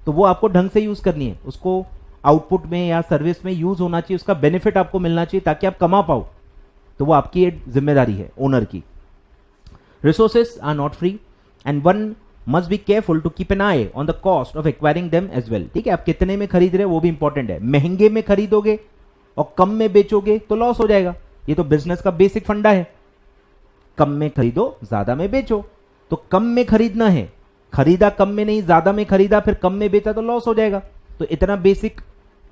तो वो आपको ढंग से यूज करनी है, उसको आउटपुट में या सर्विस में यूज होना चाहिए, उसका बेनिफिट आपको मिलना चाहिए ताकि आप कमा पाओ, तो वो आपकी जिम्मेदारी है ओनर की। Resources are not free and one must be careful to keep an eye on the cost of acquiring them as well. ठीक है, आप कितने में खरीद रहे हो वो भी इंपॉर्टेंट है। महंगे में खरीदोगे और कम में बेचोगे तो लॉस हो जाएगा, ये तो बिजनेस का बेसिक फंडा है। कम में खरीदो, ज्यादा में बेचो, तो कम में खरीदना है, खरीदा कम में नहीं, ज्यादा में खरीदा फिर कम में बेचा तो लॉस हो जाएगा। तो इतना बेसिक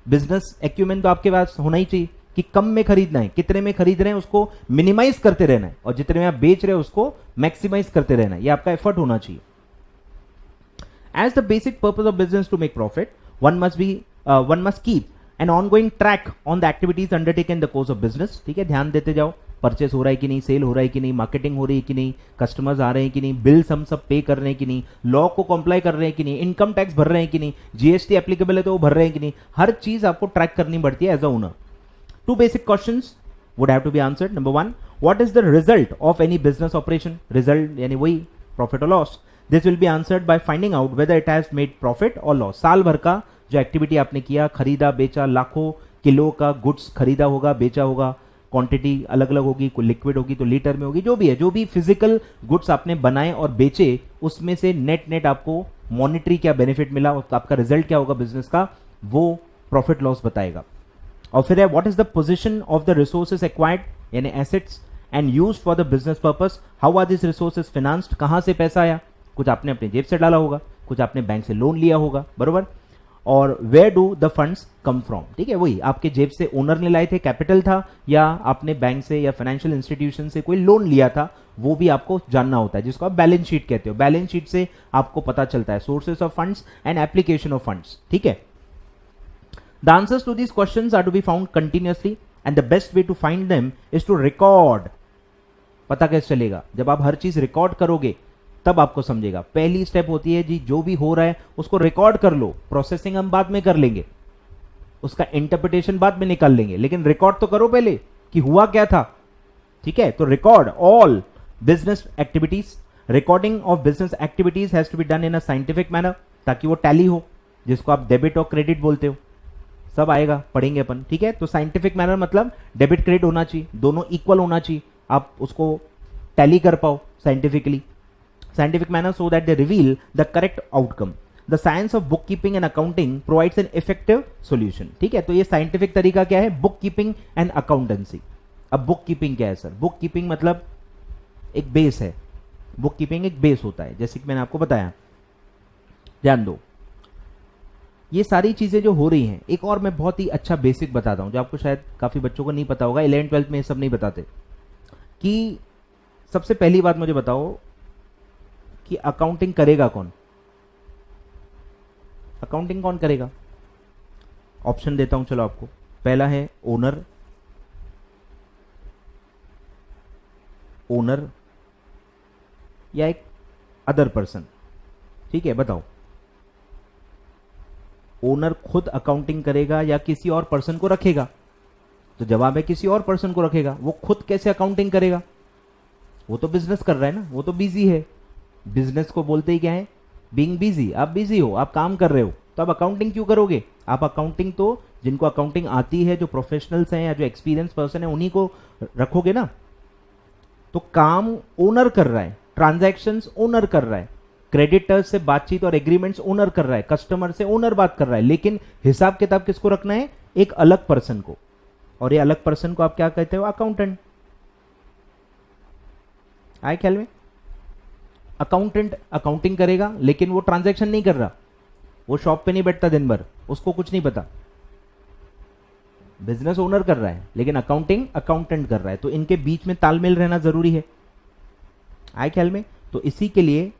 बिजनेस एक्यूमेंट तो आपके पास होना ही चाहिए कि कम में खरीदना है, कितने में खरीद रहे हैं उसको मिनिमाइज करते रहना है, और जितने में आप बेच रहे हो उसको मैक्सिमाइज करते रहना है, ये आपका एफर्ट होना चाहिए। As the basic purpose of business to make profit, one must keep an ongoing track on the activities undertaken in the course of business. ठीक है, ध्यान देते जाओ, परचेस हो रहा है कि नहीं, सेल हो रहा है कि नहीं, मार्केटिंग हो रही है कि नहीं, कस्टमर्स आ रहे हैं कि नहीं, बिल्स हम सब पे कर रहे हैं कि नहीं, लॉ को कंप्लाई कर रहे हैं कि नहीं, इनकम टैक्स भर रहे हैं कि नहीं, जीएसटी एप्लीकेबल है तो वो भर रहे हैं कि नहीं, हर चीज आपको ट्रैक करनी पड़ती है as a owner. Two basic questions would have to be answered. Number one, what is the result of any business operation? Result यानी वही profit or loss. This will be answered by finding out whether it has made profit or loss. साल भर का जो activity आपने किया, खरीदा बेचा, लाखों किलो का गुड्स खरीदा होगा, बेचा होगा, क्वांटिटी अलग अलग होगी, कोई लिक्विड होगी तो लीटर में होगी, जो भी है, जो भी फिजिकल गुड्स आपने बनाए और बेचे, उसमें से नेट आपको मॉनिटरी क्या बेनिफिट मिला, आपका रिजल्ट क्या होगा बिजनेस का, वो प्रॉफिट लॉस बताएगा। और फिर है what is the position of the resources acquired यानी assets and used for the business purpose, how are this resources financed, कहां से पैसा आया, कुछ आपने अपनी जेब से डाला होगा, कुछ आपने बैंक से लोन लिया होगा, बरोबर, और where do the funds come from. ठीक है, वही आपके जेब से ओनर ने लाए थे, कैपिटल था, या आपने बैंक से या फाइनेंशियल इंस्टीट्यूशन से कोई लोन लिया था, वो भी आपको जानना होता है, जिसको आप बैलेंस शीट कहते हो। बैलेंस शीट से आपको पता चलता है sources of funds and application of funds. ठीक है, the answers to these questions are to be found continuously and the best way to find them is to record। पता कैसे चलेगा, जब आप हर चीज रिकॉर्ड करोगे तब आपको समझेगा। पहली स्टेप होती है जी, जो भी हो रहा है उसको रिकॉर्ड कर लो, प्रोसेसिंग हम बाद में कर लेंगे, उसका इंटरप्रिटेशन बाद में निकाल लेंगे, लेकिन रिकॉर्ड तो करो पहले कि हुआ क्या था। ठीक है, तो record all business activities. Recording of business activities has to be done in a scientific manner, ताकि वो टैली हो, जिसको आप डेबिट और क्रेडिट बोलते हो, सब आएगा, पढ़ेंगे अपन। ठीक है, तो साइंटिफिक मैनर मतलब डेबिट क्रेडिट होना चाहिए, दोनों इक्वल होना चाहिए, आप उसको टैली कर पाओ scientifically. Scientific manner so that they reveal the correct outcome. The science of book keeping and accounting provides an effective solution. ठीक है, तो ये साइंटिफिक तरीका क्या है, बुक कीपिंग एंड अकाउंटेंसी। अब बुक कीपिंग क्या है सर, बुक कीपिंग मतलब एक बेस है, बुक कीपिंग एक बेस होता है, जैसे कि मैंने आपको बताया। ध्यान दो, ये सारी चीजें जो हो रही हैं, एक और मैं बहुत ही अच्छा बेसिक बताता हूं जो आपको शायद काफी बच्चों को नहीं पता होगा, 11th-12th में ये सब नहीं बताते। कि सबसे पहली बात मुझे बताओ कि अकाउंटिंग करेगा कौन, अकाउंटिंग कौन करेगा? ऑप्शन देता हूं चलो आपको। पहला है ओनर, ओनर या एक अदर पर्सन। ठीक है, बताओ ओनर खुद अकाउंटिंग करेगा या किसी और पर्सन को रखेगा? तो जवाब है किसी और पर्सन को रखेगा। वो खुद कैसे अकाउंटिंग करेगा? वो तो बिजनेस कर रहा है ना, वो तो बिजी है। बिजनेस को बोलते ही क्या है? Being busy. आप बिजी हो, आप काम कर रहे हो, तो आप अकाउंटिंग क्यों करोगे? आप अकाउंटिंग तो जिनको अकाउंटिंग आती है, जो प्रोफेशनल्स हैं या जो एक्सपीरियंस पर्सन है, उन्हीं को रखोगे ना। तो काम ओनर कर रहा है, ट्रांजैक्शंस ओनर कर रहा है, क्रेडिटर्स से बातचीत और एग्रीमेंट्स ओनर कर रहा है, कस्टमर से ओनर बात कर रहा है, लेकिन हिसाब किताब किसको रखना है? एक अलग पर्सन को। और ये अलग पर्सन को आप क्या कहते हो? अकाउंटेंट। आए ख्याल में? अकाउंटेंट अकाउंटिंग करेगा, लेकिन वो ट्रांजैक्शन नहीं कर रहा, वो शॉप पे नहीं बैठता दिन भर, उसको कुछ नहीं पता। बिजनेस ओनर कर रहा है, लेकिन अकाउंटिंग अकाउंटेंट कर रहा है। तो इनके बीच में तालमेल रहना जरूरी है। आए ख्याल में? तो इसी के लिए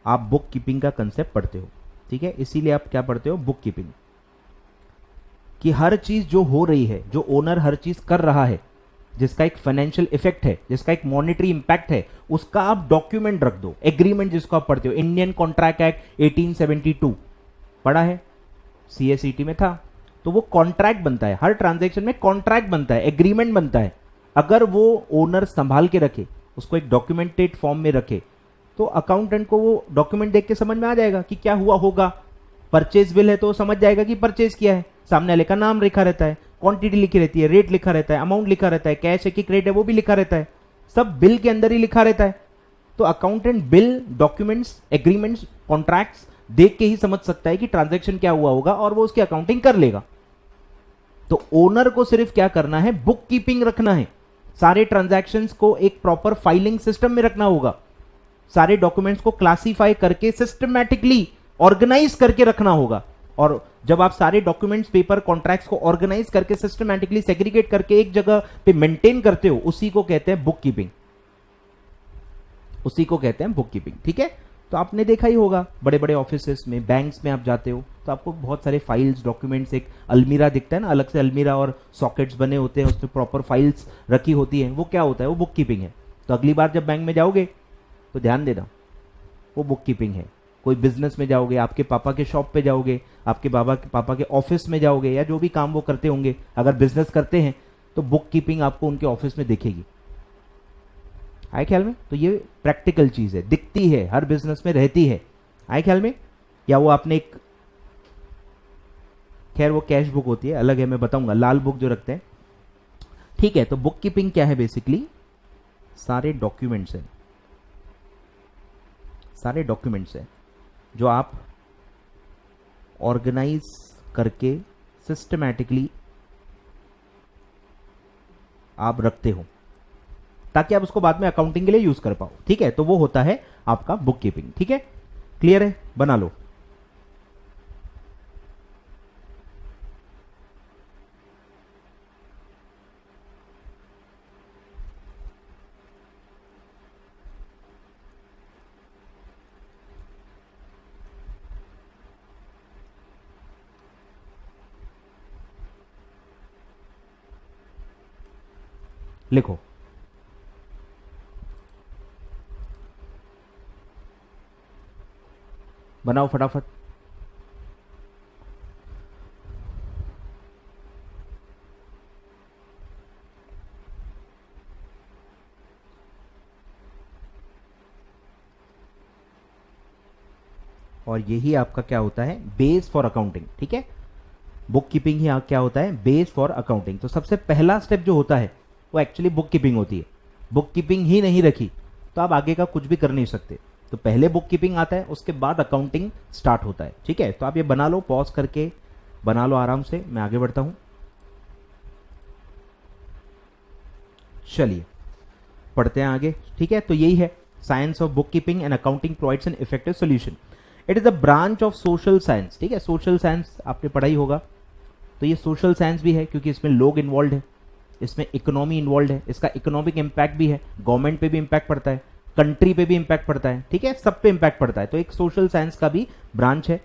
आप बुक कीपिंग का कंसेप्ट पढ़ते हो, ठीक है? इसीलिए आप क्या पढ़ते हो? Book keeping. कि हर चीज जो हो रही है, जो ओनर हर चीज कर रहा है, जिसका एक फाइनेंशियल इफेक्ट है, जिसका एक मॉनेटरी इंपैक्ट है, उसका आप डॉक्यूमेंट रख दो। एग्रीमेंट जिसको आप पढ़ते हो, इंडियन कॉन्ट्रैक्ट एक्ट 1872 पढ़ा है, सीएसईटी में था। तो वो कॉन्ट्रैक्ट बनता है, हर ट्रांजैक्शन में कॉन्ट्रैक्ट बनता है, एग्रीमेंट बनता है। अगर वो ओनर संभाल के रखे, उसको एक डॉक्यूमेंटेड फॉर्म में रखे, तो अकाउंटेंट को वो डॉक्यूमेंट देख के समझ में आ जाएगा कि क्या हुआ होगा। परचेज बिल है तो समझ जाएगा कि परचेज किया है, सामने वाले का नाम लिखा रहता है, क्वांटिटी लिखी रहती है, रेट लिखा रहता है, अमाउंट लिखा रहता है, कैश है कि क्रेडिट है वो भी लिखा रहता है, सब बिल के अंदर ही लिखा रहता है। तो accountant bill, documents, agreements, contracts देख के ही समझ सकता है कि ट्रांजैक्शन क्या हुआ होगा, और वो उसकी अकाउंटिंग कर लेगा। तो ओनर को सिर्फ क्या करना है? बुक कीपिंग रखना है। सारे ट्रांजैक्शंस को एक प्रॉपर फाइलिंग सिस्टम में रखना होगा, सारे डॉक्यूमेंट्स को क्लासिफाई करके सिस्टमैटिकली ऑर्गेनाइज करके रखना होगा। और जब आप सारे डॉक्यूमेंट्स, पेपर, कॉन्ट्रैक्ट्स को ऑर्गेनाइज करके सिस्टमैटिकली सेग्रीगेट करके एक जगह पे मेंटेन करते हो, उसी को कहते हैं बुक कीपिंग। उसी को कहते हैं बुक कीपिंग, ठीक है? तो आपने देखा ही होगा, बड़े बड़े ऑफिसेस में, बैंक्स में आप जाते हो तो आपको बहुत सारे फाइल्स, डॉक्यूमेंट्स, एक अलमीरा दिखता है ना, अलग से अलमीरा और सॉकेट्स बने होते हैं, उसमें प्रॉपर फाइल्स रखी होती है। वो क्या होता है? वो बुक कीपिंग है। तो अगली बार जब बैंक में जाओगे तो ध्यान देना, वो बुक कीपिंग है। कोई बिजनेस में जाओगे, आपके पापा के शॉप पे जाओगे, आपके पापा के ऑफिस में जाओगे, या जो भी काम वो करते होंगे, अगर बिजनेस करते हैं तो बुक कीपिंग आपको उनके ऑफिस में दिखेगी। आए ख्याल में? तो ये प्रैक्टिकल चीज है, दिखती है, हर बिजनेस में रहती है। आए ख्याल में? या वो आपने एक, खैर वो कैश बुक होती है, अलग है, मैं बताऊंगा, लाल बुक जो रखते हैं, ठीक है? तो बुक कीपिंग क्या है? बेसिकली सारे डॉक्यूमेंट्स हैं, सारे डॉक्यूमेंट्स हैं जो आप ऑर्गेनाइज करके सिस्टमैटिकली आप रखते हो, ताकि आप उसको बाद में अकाउंटिंग के लिए यूज कर पाओ, ठीक है? तो वो होता है आपका बुक कीपिंग, ठीक है? क्लियर है? बना लो। लिखो। बनाओ फटाफट। और यही आपका क्या होता है? बेस फॉर अकाउंटिंग, ठीक है? बुक कीपिंग ही क्या होता है? Base for accounting. तो सबसे पहला स्टेप जो होता है वो एक्चुअली बुक कीपिंग होती है। बुक कीपिंग ही नहीं रखी तो आप आगे का कुछ भी कर नहीं सकते। तो पहले बुक कीपिंग आता है, उसके बाद अकाउंटिंग स्टार्ट होता है, ठीक है? तो आप ये बना लो, पॉज करके बना लो आराम से, मैं आगे बढ़ता हूं। चलिए पढ़ते हैं आगे, ठीक है? तो यही है, science of book keeping and accounting provides an effective solution. It is a branch of social science, ठीक है? सोशल साइंस आपने पढ़ा ही होगा। तो ये सोशल साइंस भी है क्योंकि इसमें लोग इन्वॉल्व है, इसमें इकोनॉमी इन्वॉल्व है, इसका इकोनॉमिक इंपैक्ट भी है, गवर्नमेंट पे भी इंपैक्ट पड़ता है, कंट्री पे भी इंपैक्ट पड़ता है, ठीक है? सब पे इंपैक्ट पड़ता है। तो एक सोशल साइंस का भी ब्रांच है।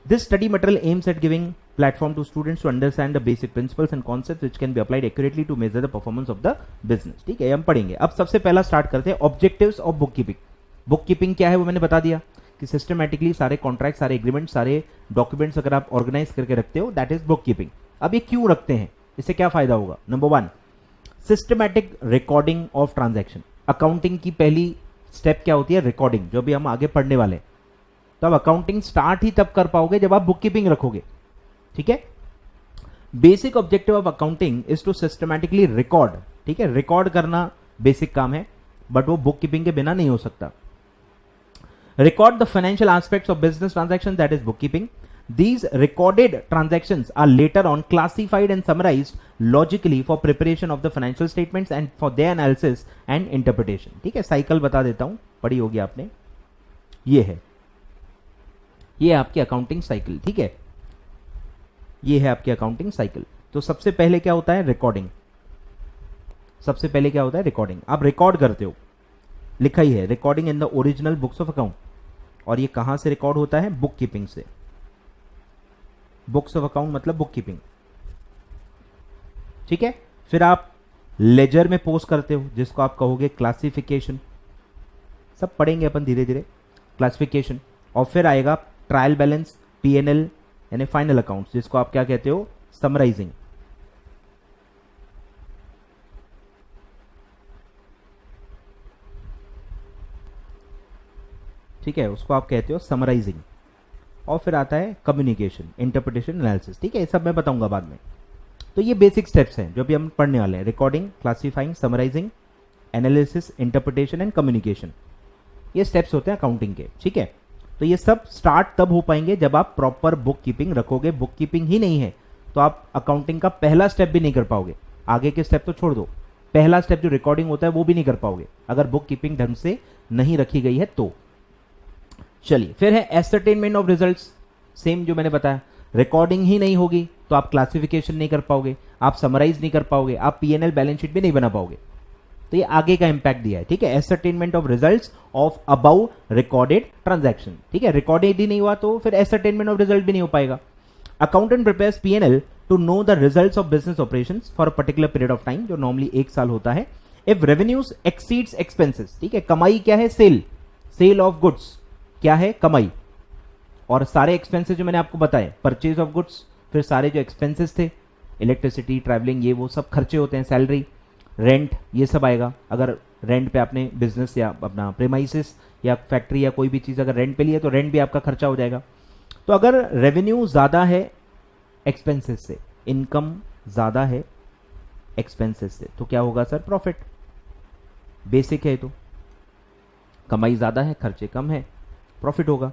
This study material aims at giving platform to students to understand the basic principles and concepts which can be applied accurately to measure the performance of the business, ठीक है? हम पढ़ेंगे। अब सबसे पहला स्टार्ट करते हैं objectives of book keeping. Book keeping क्या है वो मैंने बता दिया। कि सिस्टमेटिकली सारे कॉन्ट्रैक्ट, सारे एग्रीमेंट, सारे डॉक्यूमेंट्स अगर आप ऑर्गेनाइज करके रखते हो, दैट इज बुक कीपिंग। अब ये क्यों रखते हैं, इससे क्या फायदा होगा? Number 1, systematic recording of transaction. Accounting की पहली स्टेप क्या होती है? रिकॉर्डिंग, जो भी हम आगे पढ़ने वाले हैं। तो अब अकाउंटिंग स्टार्ट ही तब कर पाओगे जब आप बुक कीपिंग रखोगे, ठीक है। Basic objective of accounting is to systematically record, ठीक है, रिकॉर्ड करना बेसिक काम है, बट वो बुक कीपिंग के बिना नहीं हो सकता। Record the financial aspects of business transaction, that is book keeping. These recorded transactions are later on classified and summarized logically for preparation of the financial statements and for their analysis and interpretation। ठीक है, cycle बता देता हूं, पढ़ी होगी आपने, ये है आपकी अकाउंटिंग साइकिल, ठीक है, ये है आपकी अकाउंटिंग साइकिल। तो सबसे पहले क्या होता है? रिकॉर्डिंग। सबसे पहले क्या होता है? रिकॉर्डिंग। आप रिकॉर्ड करते हो, लिखा ही है recording in the original books of account, और ये कहां से रिकॉर्ड होता है? बुक कीपिंग से। बुक्स ऑफ अकाउंट मतलब बुक कीपिंग, ठीक है। फिर आप लेजर में पोस्ट करते हो, जिसको आप कहोगे क्लासिफिकेशन। सब पढ़ेंगे अपन धीरे धीरे, क्लासिफिकेशन। और फिर आएगा ट्रायल बैलेंस, पीएनएल यानी फाइनल अकाउंट्स, जिसको आप क्या कहते हो? समराइजिंग। ठीक है, उसको आप कहते हो समराइजिंग। और फिर आता है कम्युनिकेशन, इंटरप्रिटेशन, एनालिसिस, ठीक है, ये सब मैं बताऊंगा बाद में। तो ये बेसिक स्टेप्स हैं जो भी हम पढ़ने वाले हैं। Recording, classifying, summarising, analysis, interpretation and communication, ये स्टेप्स होते हैं अकाउंटिंग के, ठीक है। तो ये सब स्टार्ट तब हो पाएंगे जब आप प्रॉपर बुक कीपिंग रखोगे। बुक कीपिंग ही नहीं है तो आप अकाउंटिंग का पहला स्टेप भी नहीं कर पाओगे। आगे के स्टेप तो छोड़ दो, पहला स्टेप जो रिकॉर्डिंग होता है वो भी नहीं कर पाओगे अगर बुक कीपिंग ढंग से नहीं रखी गई है तो। चलिए, फिर है एसरटेनमेंट ऑफ रिजल्ट्स। सेम जो मैंने बताया, रिकॉर्डिंग ही नहीं होगी तो आप क्लासिफिकेशन नहीं कर पाओगे, आप समराइज नहीं कर पाओगे, आप पीएनएल बैलेंस शीट भी नहीं बना पाओगे। तो ये आगे का इंपैक्ट दिया है, ठीक है। Ascertainment of results of above recorded transaction, ठीक है। रिकॉर्डेड ही नहीं हुआ तो फिर एसरटेनमेंट ऑफ रिजल्ट भी नहीं हो पाएगा। Accountant prepares PNL to know the results of business operations for a particular period of time, जो नॉर्मली 1 साल होता है। इफ रेवेन्यूज एक्सीड्स एक्सपेंसेस, ठीक है, कमाई क्या है? सेल ऑफ गुड्स क्या है? कमाई। और सारे एक्सपेंसेस जो मैंने आपको बताए, परचेज ऑफ गुड्स, फिर सारे जो एक्सपेंसेस थे, इलेक्ट्रिसिटी, ट्रैवलिंग, ये वो सब खर्चे होते हैं, सैलरी, रेंट, ये सब आएगा। अगर रेंट पे आपने बिजनेस या अपना प्रेमाइसिस या फैक्ट्री या कोई भी चीज़ अगर रेंट पे ली है तो रेंट भी आपका खर्चा हो जाएगा। तो अगर रेवेन्यू ज़्यादा है एक्सपेंसेस से, इनकम ज़्यादा है एक्सपेंसेस से, तो क्या होगा सर? प्रॉफिट। बेसिक है तो, कमाई ज़्यादा है, खर्चे कम है, प्रॉफिट होगा।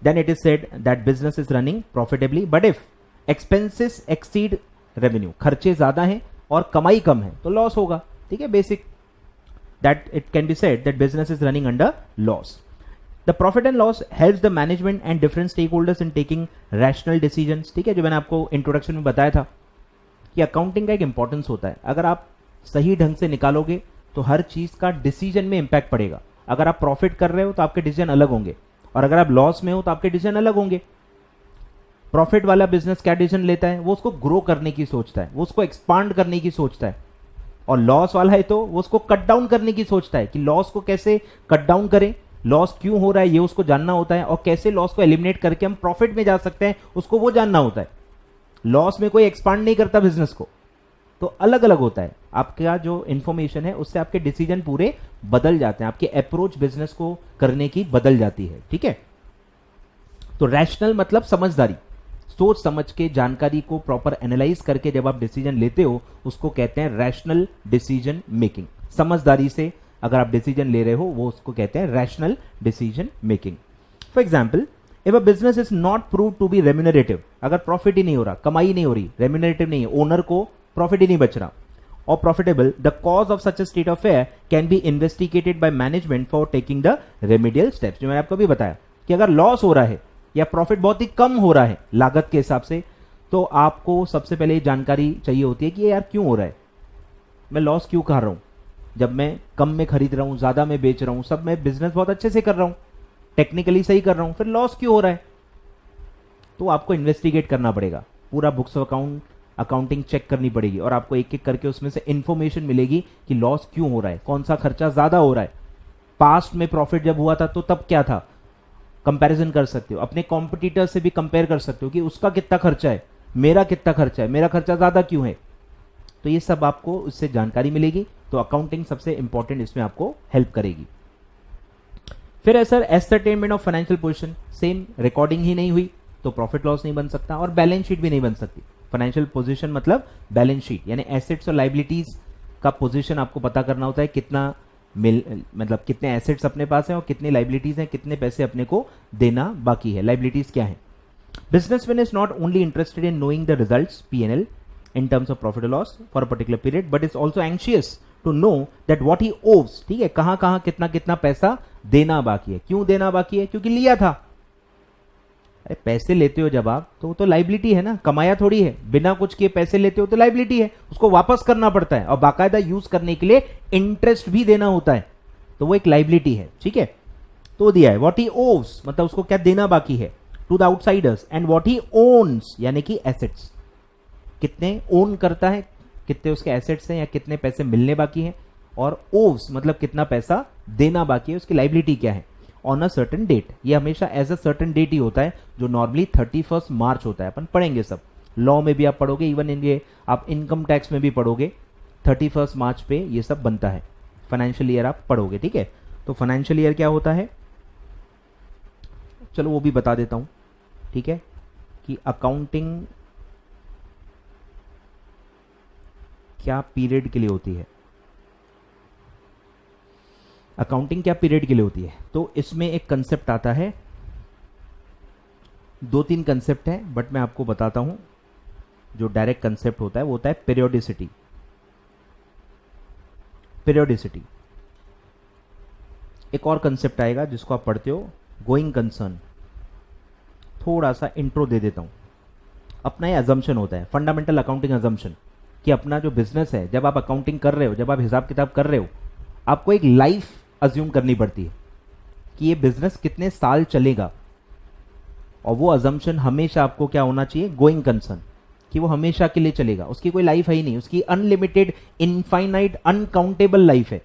Then it is said that business is running profitably, but if expenses exceed revenue, खर्चे ज्यादा हैं और कमाई कम है तो लॉस होगा, ठीक है। Basic that it can be said that business is running under loss. The profit and loss helps the management and different stake holders in taking rational decisions, ठीक है। जो मैंने आपको इंट्रोडक्शन में बताया था कि अकाउंटिंग का एक इंपॉर्टेंस होता है। अगर आप सही ढंग से निकालोगे तो हर चीज का डिसीजन में इंपैक्ट पड़ेगा। अगर आप प्रॉफिट कर रहे हो तो आपके डिसीजन अलग होंगे, और अगर आप लॉस में हो तो आपके डिसीजन अलग होंगे। प्रॉफिट वाला बिजनेस क्या डिसीजन लेता है? वो उसको ग्रो करने की सोचता है, वो उसको एक्सपांड करने की सोचता है। और लॉस वाला है तो वो उसको कट डाउन करने की सोचता है कि लॉस को कैसे कट डाउन करें, लॉस क्यों हो रहा है ये उसको जानना होता है, और कैसे लॉस को एलिमिनेट करके हम प्रॉफिट में जा सकते हैं उसको वो जानना होता है। लॉस में कोई एक्सपांड नहीं करता बिजनेस को, तो अलग अलग होता है। आपका जो इंफॉर्मेशन है उससे आपके डिसीजन पूरे बदल जाते हैं, आपकी अप्रोच बिजनेस को करने की बदल जाती है, ठीक है। तो रैशनल मतलब समझदारी, सोच समझ के जानकारी को प्रॉपर एनालाइज करके जब आप डिसीजन लेते हो उसको कहते हैं रैशनल डिसीजन मेकिंग। समझदारी से अगर आप डिसीजन ले रहे हो वो उसको कहते हैं rational decision making. For example, if a business is not prove to be remunerative, अगर प्रॉफिट ही नहीं हो रहा, कमाई नहीं हो रही, रेम्यूनरेटिव नहीं है, ओनर को प्रॉफिट ही नहीं बच रहा, और profitable, the cause of such a state of affair can be investigated by management for taking the remedial steps. जो मैंने आपको भी बताया कि अगर लॉस हो रहा है या प्रॉफिट बहुत ही कम हो रहा है लागत के हिसाब से, तो आपको सबसे पहले जानकारी चाहिए होती है कि ये यार क्यों हो रहा है, मैं लॉस क्यों कर रहा हूं, जब मैं कम में खरीद रहा हूं, ज्यादा में बेच रहा हूं, सब मैं बिजनेस बहुत अच्छे से कर रहा हूं, टेक्निकली सही कर रहा हूं, फिर लॉस क्यों हो रहा है? तो आपको इन्वेस्टिगेट करना पड़ेगा, पूरा बुक्स ऑफ अकाउंटिंग चेक करनी पड़ेगी, और आपको एक एक करके उसमें से इंफॉर्मेशन मिलेगी कि लॉस क्यों हो रहा है, कौन सा खर्चा ज्यादा हो रहा है, पास्ट में प्रॉफिट जब हुआ था तो तब क्या था, कंपैरिजन कर सकते हो, अपने कॉम्पिटिटर से भी कंपेयर कर सकते हो कि उसका कितना खर्चा है, मेरा कितना खर्चा है, मेरा खर्चा ज्यादा क्यों है। तो ये सब आपको उससे जानकारी मिलेगी। तो अकाउंटिंग सबसे इंपॉर्टेंट इसमें आपको हेल्प करेगी। फिर है sir ascertainment of financial position. Same, recording ही नहीं हुई तो प्रॉफिट लॉस नहीं बन सकता और बैलेंस शीट भी नहीं बन सकती। फाइनेंशियल पोजीशन मतलब बैलेंस शीट, यानी एसेट्स और लाइबिलिटीज का पोजीशन आपको पता करना होता है, कितना मतलब कितने एसेट्स अपने पास हैं और कितनी लाइबिलिटीज हैं, कितने पैसे अपने को देना बाकी है, लाइबिलिटीज क्या है। Businessman is not only interested in knowing the results P&L in terms of profit or loss for a particular period, but is also anxious to know that what he owes, ठीक है, कहां कहां कितना कितना पैसा देना बाकी है। क्यों देना बाकी है? क्योंकि लिया था। अरे पैसे लेते हो जब आप तो लाइबिलिटी है ना, कमाया थोड़ी है। बिना कुछ किए पैसे लेते हो तो लाइबिलिटी है, उसको वापस करना पड़ता है और बाकायदा यूज करने के लिए इंटरेस्ट भी देना होता है, तो वो एक लाइबिलिटी है। ठीक है, तो दिया है व्हाट ही ओव्स, मतलब उसको क्या देना बाकी है to the outsiders, and what he owns यानी कि एसेट्स, कितने ओन करता है, कितने उसके एसेट्स हैं या कितने पैसे मिलने बाकी हैं, और ओव्स मतलब कितना पैसा देना बाकी है, उसकी लाइबिलिटी क्या है ऑन अ सर्टेन डेट। ये हमेशा एज अ सर्टेन डेट ही होता है जो नॉर्मली 31 मार्च होता है। अपन पढ़ेंगे सब, लॉ में भी आप पढ़ोगे, इवन इनके आप इनकम टैक्स में भी पढ़ोगे, 31 मार्च पे ये सब बनता है। फाइनेंशियल ईयर आप पढ़ोगे, ठीक है। तो फाइनेंशियल ईयर क्या होता है, चलो वो भी बता देता हूं, ठीक है, कि अकाउंटिंग क्या पीरियड के लिए होती है, अकाउंटिंग क्या पीरियड के लिए होती है। तो इसमें एक कंसेप्ट आता है, 2-3 कंसेप्ट है, बट मैं आपको बताता हूं। जो डायरेक्ट कंसेप्ट होता है वो होता है पीरियोडिसिटी। पीरियोडिसिटी एक और कंसेप्ट आएगा जिसको आप पढ़ते हो, गोइंग कंसर्न। थोड़ा सा इंट्रो दे देता हूं। अपना ये अजम्पशन होता है, फंडामेंटल अकाउंटिंग अजम्पशन, कि अपना जो बिजनेस है, जब आप अकाउंटिंग कर रहे हो, जब आप हिसाब किताब कर रहे हो, आपको एक लाइफ अज्यूम करनी पड़ती है कि ये बिजनेस कितने साल चलेगा। और वो अजम्पशन हमेशा आपको क्या होना चाहिए, गोइंग कंसर्न, कि वो हमेशा के लिए चलेगा, उसकी कोई लाइफ है ही नहीं, उसकी अनलिमिटेड, इनफाइनाइट, अनकाउंटेबल लाइफ है।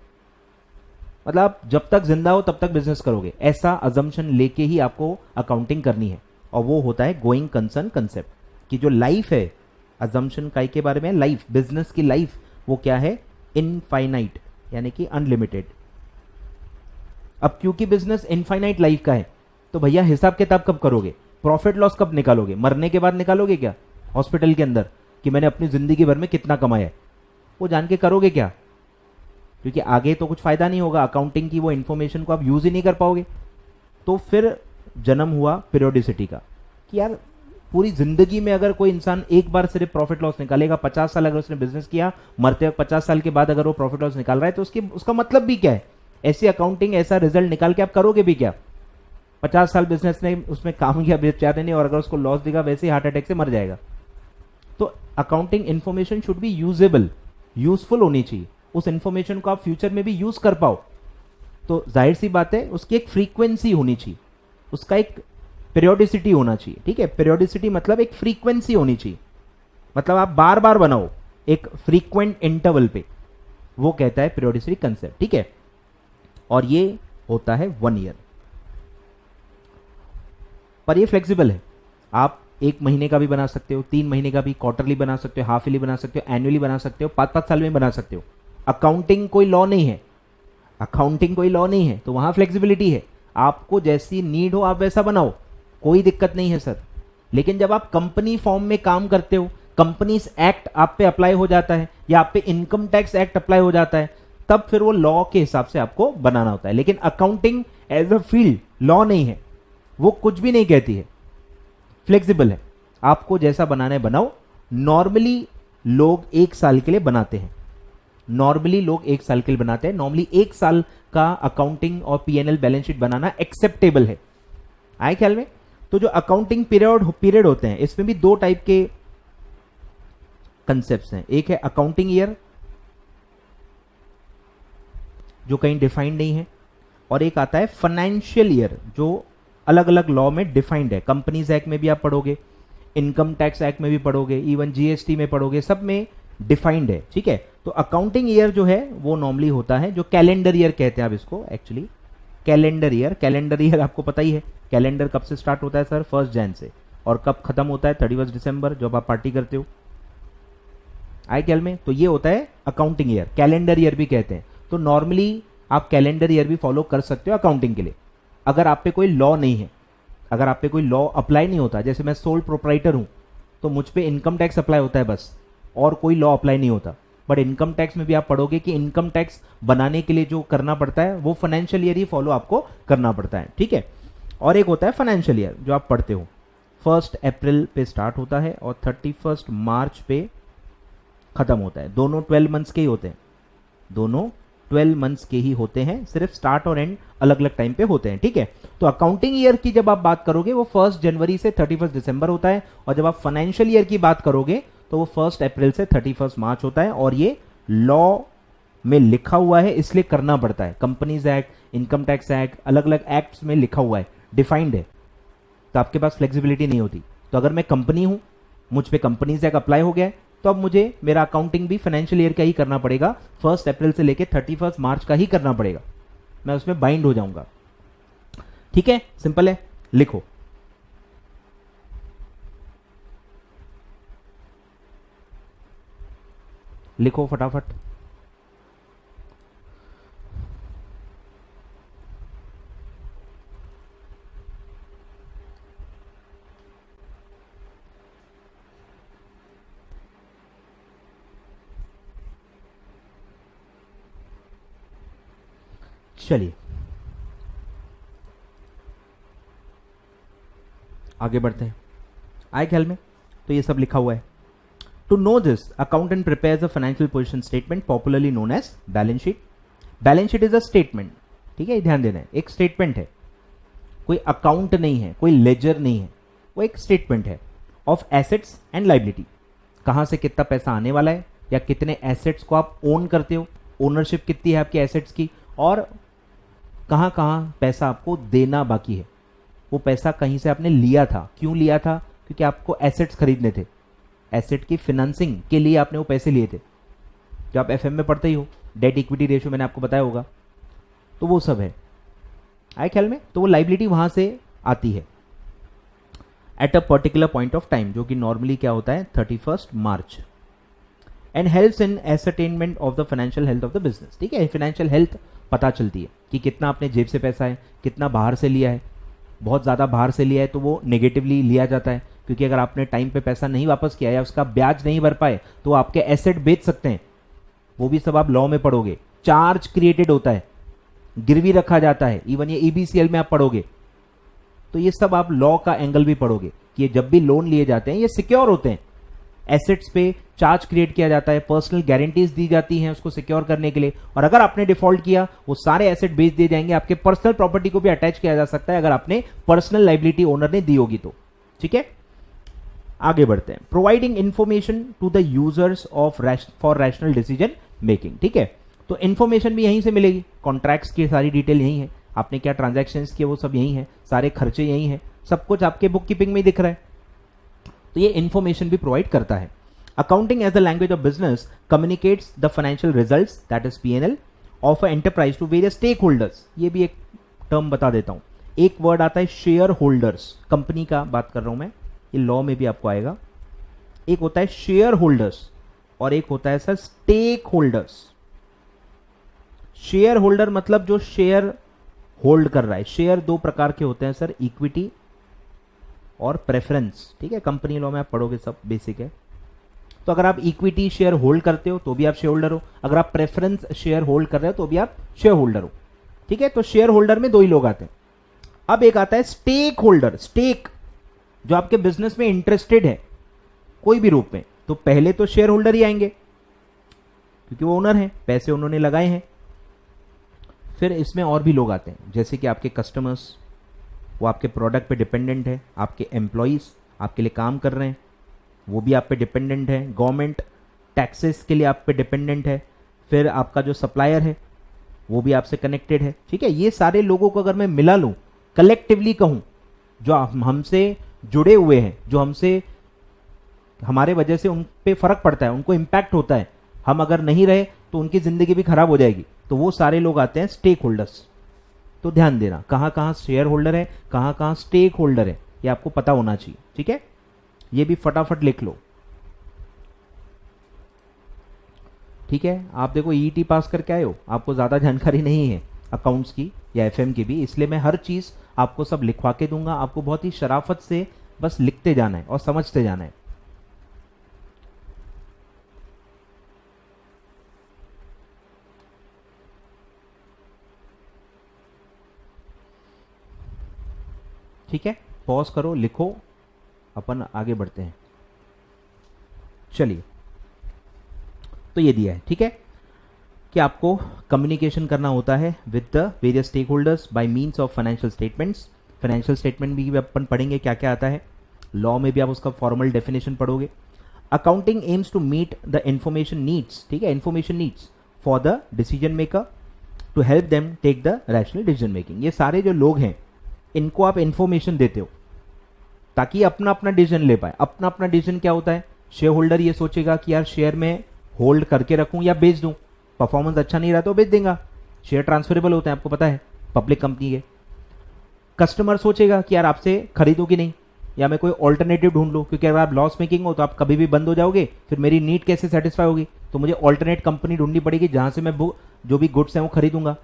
मतलब आप जब तक जिंदा हो तब तक बिजनेस करोगे, ऐसा अजम्पशन लेके ही आपको अकाउंटिंग करनी है। और वो होता है गोइंग कंसर्न कंसेप्ट, कि जो लाइफ है, अजम्पशन काय के बारे में, लाइफ, बिजनेस की लाइफ वो क्या है, इनफाइनाइट यानी कि अनलिमिटेड। अब क्योंकि बिजनेस इनफाइनाइट लाइफ का है तो भैया हिसाब किताब कब करोगे, प्रॉफिट लॉस कब निकालोगे, मरने के बाद निकालोगे क्या हॉस्पिटल के अंदर कि मैंने अपनी जिंदगी भर में कितना कमाया है, वो जान के करोगे क्या, क्योंकि आगे तो कुछ फायदा नहीं होगा, अकाउंटिंग की वो इंफॉर्मेशन को आप यूज ही नहीं कर पाओगे। तो फिर जन्म हुआ पीरियोडिसिटी का, कि यार पूरी जिंदगी में अगर कोई इंसान एक बार सिर्फ प्रॉफिट लॉस निकालेगा, 50 साल अगर उसने बिजनेस किया, मरते वक्त 50 साल के बाद अगर वो प्रॉफिट लॉस निकाल रहा है, तो उसका मतलब भी क्या है, ऐसी अकाउंटिंग, ऐसा रिजल्ट निकाल के आप करोगे भी क्या। 50 साल बिजनेस ने उसमें काम किया बेचारे ने, और अगर उसको लॉस देगा वैसे ही हार्ट अटैक से मर जाएगा। तो accounting information should be usable, useful होनी चाहिए, उस इंफॉर्मेशन को आप फ्यूचर में भी यूज कर पाओ। तो जाहिर सी बात है उसकी एक फ्रीक्वेंसी होनी चाहिए, उसका एक पीरियोडिसिटी होना चाहिए, ठीक है। पीरियोडिसिटी मतलब एक फ्रीक्वेंसी होनी चाहिए, मतलब आप बार बार बनाओ एक फ्रीक्वेंट इंटरवल पे, वो कहता है पीरियोडिसिटी कंसेप्ट, ठीक है। और ये होता है 1 ईयर, पर ये फ्लेक्सिबल है, आप 1 महीने का भी बना सकते हो, 3 महीने का भी, क्वार्टरली बना सकते हो, हाफ ईयरली बना सकते हो, एनुअली बना सकते हो, 5-5 साल में बना सकते हो। अकाउंटिंग कोई लॉ नहीं है, अकाउंटिंग कोई लॉ नहीं है, तो वहां फ्लेक्सिबिलिटी है, आपको जैसी नीड हो आप वैसा बनाओ, कोई दिक्कत नहीं है सर। लेकिन जब आप कंपनी फॉर्म में काम करते हो, कंपनीज एक्ट आप पे अप्लाई हो जाता है या आप पे इनकम टैक्स एक्ट अप्लाई हो जाता है, तब फिर वो लॉ के हिसाब से आपको बनाना होता है। लेकिन accounting as a field law नहीं है, वो कुछ भी नहीं कहती है, फ्लेक्सिबल है, आपको जैसा बनाना है बनाओ। नॉर्मली लोग 1 साल के लिए बनाते हैं, नॉर्मली लोग 1 साल के लिए बनाते हैं, नॉर्मली 1 साल का अकाउंटिंग और P&L बैलेंस शीट बनाना एक्सेप्टेबल है, आए ख्याल में। तो जो अकाउंटिंग पीरियड होते हैं, इसमें भी 2 टाइप के कंसेप्ट्स हैं। एक है अकाउंटिंग ईयर जो कहीं डिफाइंड नहीं है, और एक आता है फाइनेंशियल ईयर जो अलग अलग लॉ में डिफाइंड है। कंपनीज एक्ट में भी आप पढ़ोगे, इनकम टैक्स एक्ट में भी पढ़ोगे, इवन GST में पढ़ोगे, सब में डिफाइंड है, ठीक है। तो अकाउंटिंग ईयर जो है वो नॉर्मली होता है, जो कैलेंडर ईयर कहते हैं आप इसको, एक्चुअली कैलेंडर ईयर आपको पता ही है, कैलेंडर कब से स्टार्ट होता है सर? 1 जैन से, और कब खत्म होता है? 31 दिसंबर, जब आप पार्टी करते हो। आए ख्याल में? तो ये होता है अकाउंटिंग ईयर, कैलेंडर ईयर भी कहते हैं। तो नॉर्मली आप कैलेंडर ईयर भी फॉलो कर सकते हो अकाउंटिंग के लिए, अगर आप पे कोई लॉ नहीं है, अगर आप पे कोई लॉ अप्लाई नहीं होता। जैसे मैं सोल प्रोप्राइटर हूं तो मुझ पे इनकम टैक्स अप्लाई होता है बस, और कोई लॉ अप्लाई नहीं होता। बट इनकम टैक्स में भी आप पढ़ोगे कि इनकम टैक्स बनाने के लिए जो करना पड़ता है वो फाइनेंशियल ईयर ही फॉलो आपको करना पड़ता है, ठीक है। और एक होता है फाइनेंशियल ईयर जो आप पढ़ते हो, 1 अप्रैल पे स्टार्ट होता है और 31 मार्च पे खत्म होता है। दोनों 12 मंथ्स के ही होते हैं, दोनों 12 मंथ्स के ही होते हैं, सिर्फ स्टार्ट और एंड अलग अलग टाइम पे होते हैं, ठीक है। तो अकाउंटिंग ईयर की जब आप बात करोगे वो 1 जनवरी से 31 दिसंबर होता है, और जब आप फाइनेंशियल ईयर की बात करोगे तो वो 1 अप्रैल से 31 मार्च होता है। और ये लॉ में लिखा हुआ है, इसलिए करना पड़ता है। Companies act, income tax act, अलग अलग एक्ट्स में लिखा हुआ है, डिफाइंड है, तो आपके पास फ्लेक्सिबिलिटी नहीं होती। तो अगर मैं कंपनी हूं, मुझ पे कंपनीज एक्ट अप्लाई हो गया है, तो अब मुझे मेरा अकाउंटिंग भी फाइनेंशियल ईयर का ही करना पड़ेगा, 1 अप्रैल से लेके 31 मार्च का ही करना पड़ेगा, मैं उसमें बाइंड हो जाऊंगा, ठीक है। सिंपल है, लिखो। लिखो फटाफट। चलिए आगे बढ़ते हैं। आए ख्याल में? तो ये सब लिखा हुआ है। To know this, accountant prepares a financial position statement popularly known as balance sheet. Balance sheet is a statement, ठीक है, ध्यान देना है, एक स्टेटमेंट है, कोई अकाउंट नहीं है, कोई लेजर नहीं है, वो एक स्टेटमेंट है ऑफ एसेट्स एंड लाइबिलिटी। कहां से कितना पैसा आने वाला है, या कितने एसेट्स को आप ओन करते हो, ओनरशिप कितनी है आपके एसेट्स की, और कहां कहां पैसा आपको देना बाकी है। वो पैसा कहीं से आपने लिया था, क्यों लिया था? क्योंकि आपको एसेट्स खरीदने थे, एसेट की फिनेंसिंग के लिए आपने वो पैसे लिए थे, जो आप एफएम में पढ़ते ही हो, डेट इक्विटी रेशियो मैंने आपको बताया होगा, तो वो सब है। आए ख्याल में? तो वो लाइबिलिटी वहां से आती है at a particular point of time, जो कि नॉर्मली क्या होता है 31 March, and helps in ascertainment of the financial health of the business, ठीक है। फाइनेंशियल हेल्थ पता चलती है कि कितना आपने जेब से पैसा है, कितना बाहर से लिया है। बहुत ज़्यादा बाहर से लिया है तो वो नेगेटिवली लिया जाता है, क्योंकि अगर आपने टाइम पे पैसा नहीं वापस किया या उसका ब्याज नहीं भर पाए तो आपके एसेट बेच सकते हैं, वो भी सब आप लॉ में पढ़ोगे। चार्ज क्रिएटेड होता है, गिरवी रखा जाता है, इवन ये ईबीसीएल में आप पढ़ोगे, तो ये सब आप लॉ का एंगल भी पढ़ोगे कि जब भी लोन लिए जाते हैं ये सिक्योर होते हैं, एसेट्स पे चार्ज क्रिएट किया जाता है, पर्सनल गारंटीज दी जाती हैं उसको सिक्योर करने के लिए, और अगर आपने डिफॉल्ट किया वो सारे एसेट बेच दिए जाएंगे। आपके पर्सनल प्रॉपर्टी को भी अटैच किया जा सकता है अगर आपने पर्सनल लाइबिलिटी ओनर ने दी होगी तो, ठीक है। आगे बढ़ते हैं। Providing information to the users of for rational decision making, ठीक है। तो इंफॉर्मेशन भी यहीं से मिलेगी, कॉन्ट्रैक्ट्स की सारी डिटेल यहीं है, आपने क्या ट्रांजैक्शंस किए वो सब यहीं है, सारे खर्चे यहीं है, सब कुछ आपके बुक कीपिंग में ही दिख रहा है, तो ये इंफॉर्मेशन भी प्रोवाइड करता है। Accounting as the language of business communicates the financial results that is PNL of a enterprise to various stake holders. ये भी एक टर्म बता देता हूं, एक वर्ड आता है शेयर होल्डर्स, कंपनी का बात कर रहा हूं मैं, ये लॉ में भी आपको आएगा। एक होता है शेयर होल्डर्स और एक होता है sir stake holders. Share holder मतलब जो शेयर होल्ड कर रहा है। शेयर दो प्रकार के होते हैं सर, इक्विटी और प्रेफरेंस, ठीक है, कंपनी लॉ में आप पढ़ोगे, सब बेसिक है। तो अगर आप इक्विटी शेयर होल्ड करते हो तो भी आप शेयर होल्डर हो, अगर आप प्रेफरेंस शेयर होल्ड कर रहे हो तो भी आप शेयर होल्डर हो, ठीक है। तो शेयर होल्डर में दो ही लोग आते हैं। अब एक आता है स्टेक होल्डर, स्टेक जो आपके बिजनेस में इंटरेस्टेड है कोई भी रूप में, तो पहले तो शेयर होल्डर ही आएंगे क्योंकि वो ओनर है, पैसे उन्होंने लगाए हैं। फिर इसमें और भी लोग आते हैं, जैसे कि आपके कस्टमर्स, वो आपके प्रोडक्ट पे डिपेंडेंट है, आपके एम्प्लॉइज आपके लिए काम कर रहे हैं वो भी आप पे डिपेंडेंट है, गवर्नमेंट टैक्सेस के लिए आप पे डिपेंडेंट है, फिर आपका जो सप्लायर है वो भी आपसे कनेक्टेड है, ठीक है। ये सारे लोगों को अगर मैं मिला लूं, कलेक्टिवली कहूं, जो हमसे जुड़े हुए हैं, जो हमसे हमारे वजह से उन पे फर्क पड़ता है, उनको इंपैक्ट होता है, हम अगर नहीं रहे तो उनकी जिंदगी भी खराब हो जाएगी, तो वो सारे लोग आते हैं स्टेक होल्डर्स। तो ध्यान देना, कहाँ कहाँ शेयर होल्डर है, कहाँ कहाँ स्टेक होल्डर है, ये आपको पता होना चाहिए। ठीक है, ये भी फटाफट लिख लो। ठीक है, आप देखो ईईटी पास करके आए हो, आपको ज्यादा जानकारी नहीं है अकाउंट्स की या एफएम की भी, इसलिए मैं हर चीज आपको सब लिखवा के दूंगा। आपको बहुत ही शराफत से बस लिखते जाना है और समझते जाना है। ठीक है, पॉज करो, लिखो, अपन आगे बढ़ते हैं। चलिए, तो ये दिया है, ठीक है, कि आपको कम्युनिकेशन करना होता है with the various stake holders by means of financial statements. Financial statement भी अपन पढ़ेंगे क्या क्या आता है, लॉ में भी आप उसका फॉर्मल डेफिनेशन पढ़ोगे। Accounting aims to meet the information needs, ठीक है, information needs for the decision maker to help them take the rational decision making. ये सारे जो लोग हैं इनको आप इंफॉर्मेशन देते हो ताकि अपना अपना डिसीजन ले पाए। अपना अपना डिसीजन क्या होता है, शेयर होल्डर ये सोचेगा कि यार शेयर में होल्ड करके रखूं या बेच दूं, परफॉर्मेंस अच्छा नहीं रहा तो बेच देगा, शेयर ट्रांसफरेबल होते हैं, आपको पता है पब्लिक कंपनी के। कस्टमर सोचेगा कि यार आपसे खरीदूं कि नहीं, या मैं कोई ऑल्टरनेटिव ढूंढ लूं, क्योंकि अगर आप लॉस मेकिंग हो तो आप कभी भी बंद हो जाओगे, फिर मेरी नीड कैसे सेटिस्फाई होगी, तो मुझे ऑल्टरनेट कंपनी ढूंढनी पड़ेगी जहां से मैं जो भी गुड्स हैं वो खरीदूंगा।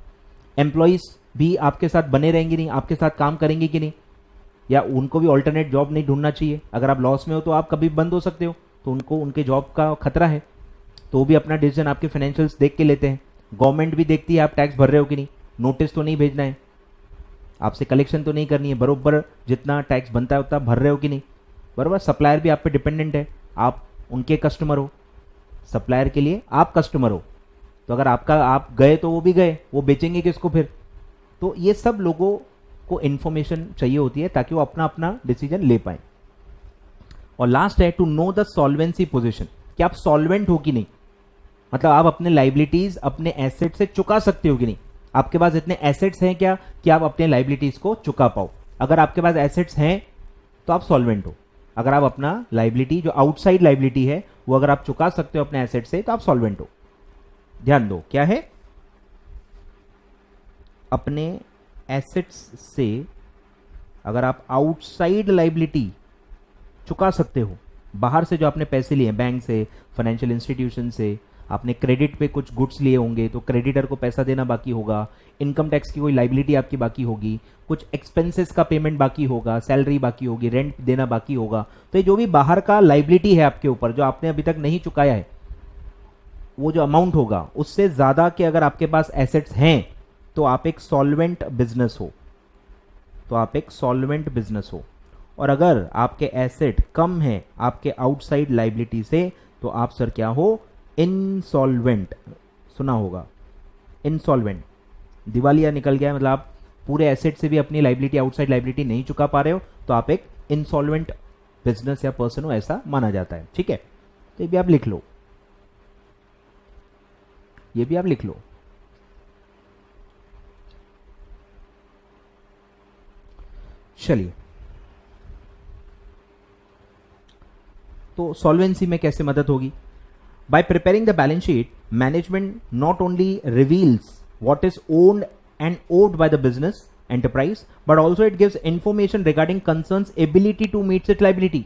एम्प्लॉइज भी आपके साथ बने रहेंगे नहीं, आपके साथ काम करेंगे कि नहीं, या उनको भी ऑल्टरनेट जॉब नहीं ढूंढना चाहिए। अगर आप लॉस में हो तो आप कभी बंद हो सकते हो, तो उनको उनके जॉब का खतरा है, तो भी अपना डिसीजन आपके फाइनेंशियल्स देख के लेते हैं। गवर्नमेंट भी देखती है आप टैक्स भर रहे हो कि नहीं, नोटिस तो नहीं भेजना है, आपसे कलेक्शन तो नहीं करनी है, बरोबर जितना टैक्स बनता है उतना भर रहे हो कि नहीं, बरोबर। सप्लायर भी आप पे डिपेंडेंट है, आप उनके कस्टमर हो, सप्लायर के लिए आप कस्टमर हो, तो अगर आप गए तो वो भी गए, वो बेचेंगे किसको फिर। तो ये सब लोगों को इन्फॉर्मेशन चाहिए होती है ताकि वो अपना अपना डिसीजन ले पाए। और लास्ट है to know the solvency position, कि आप सॉल्वेंट हो कि नहीं, मतलब आप अपने लाइबिलिटीज अपने एसेट से चुका सकते हो कि नहीं, आपके पास इतने एसेट्स हैं क्या कि आप अपने लाइबिलिटीज को चुका पाओ। अगर आपके पास एसेट्स हैं तो आप सॉल्वेंट हो। अगर आप अपना लाइबिलिटी जो आउटसाइड लाइबिलिटी है वो अगर आप चुका सकते हो अपने एसेट से तो आप सॉल्वेंट हो। ध्यान दो, क्या है, अपने एसेट्स से अगर आप आउटसाइड लाइबिलिटी चुका सकते हो, बाहर से जो आपने पैसे लिए बैंक से, फाइनेंशियल इंस्टीट्यूशन से, आपने क्रेडिट पे कुछ गुड्स लिए होंगे तो क्रेडिटर को पैसा देना बाकी होगा, इनकम टैक्स की कोई लाइबिलिटी आपकी बाकी होगी, कुछ एक्सपेंसेस का पेमेंट बाकी होगा, सैलरी बाकी होगी, रेंट देना बाकी होगा, तो ये जो भी बाहर का लाइबिलिटी है आपके ऊपर जो आपने अभी तक नहीं चुकाया है, वो जो अमाउंट होगा उससे ज्यादा के अगर आपके पास एसेट्स हैं तो आप एक सॉल्वेंट बिजनेस हो, तो आप एक सॉल्वेंट बिजनेस हो। और अगर आपके एसेट कम है आपके आउटसाइड लाइबिलिटी से तो आप सर क्या हो, इनसॉल्वेंट। सुना होगा इनसॉल्वेंट, दिवालिया निकल गया, मतलब आप पूरे एसेट से भी अपनी लाइबिलिटी आउटसाइड लाइबिलिटी नहीं चुका पा रहे हो तो आप एक इनसॉल्वेंट बिजनेस या पर्सन हो, ऐसा माना जाता है। ठीक है, तो ये भी आप लिख लो, ये भी आप लिख लो। चलिए, तो सॉल्वेंसी में कैसे मदद होगी, by preparing the balance sheet management not only reveals what is owned and owed by the business enterprise but also it gives information regarding concerns ability to meet it liability.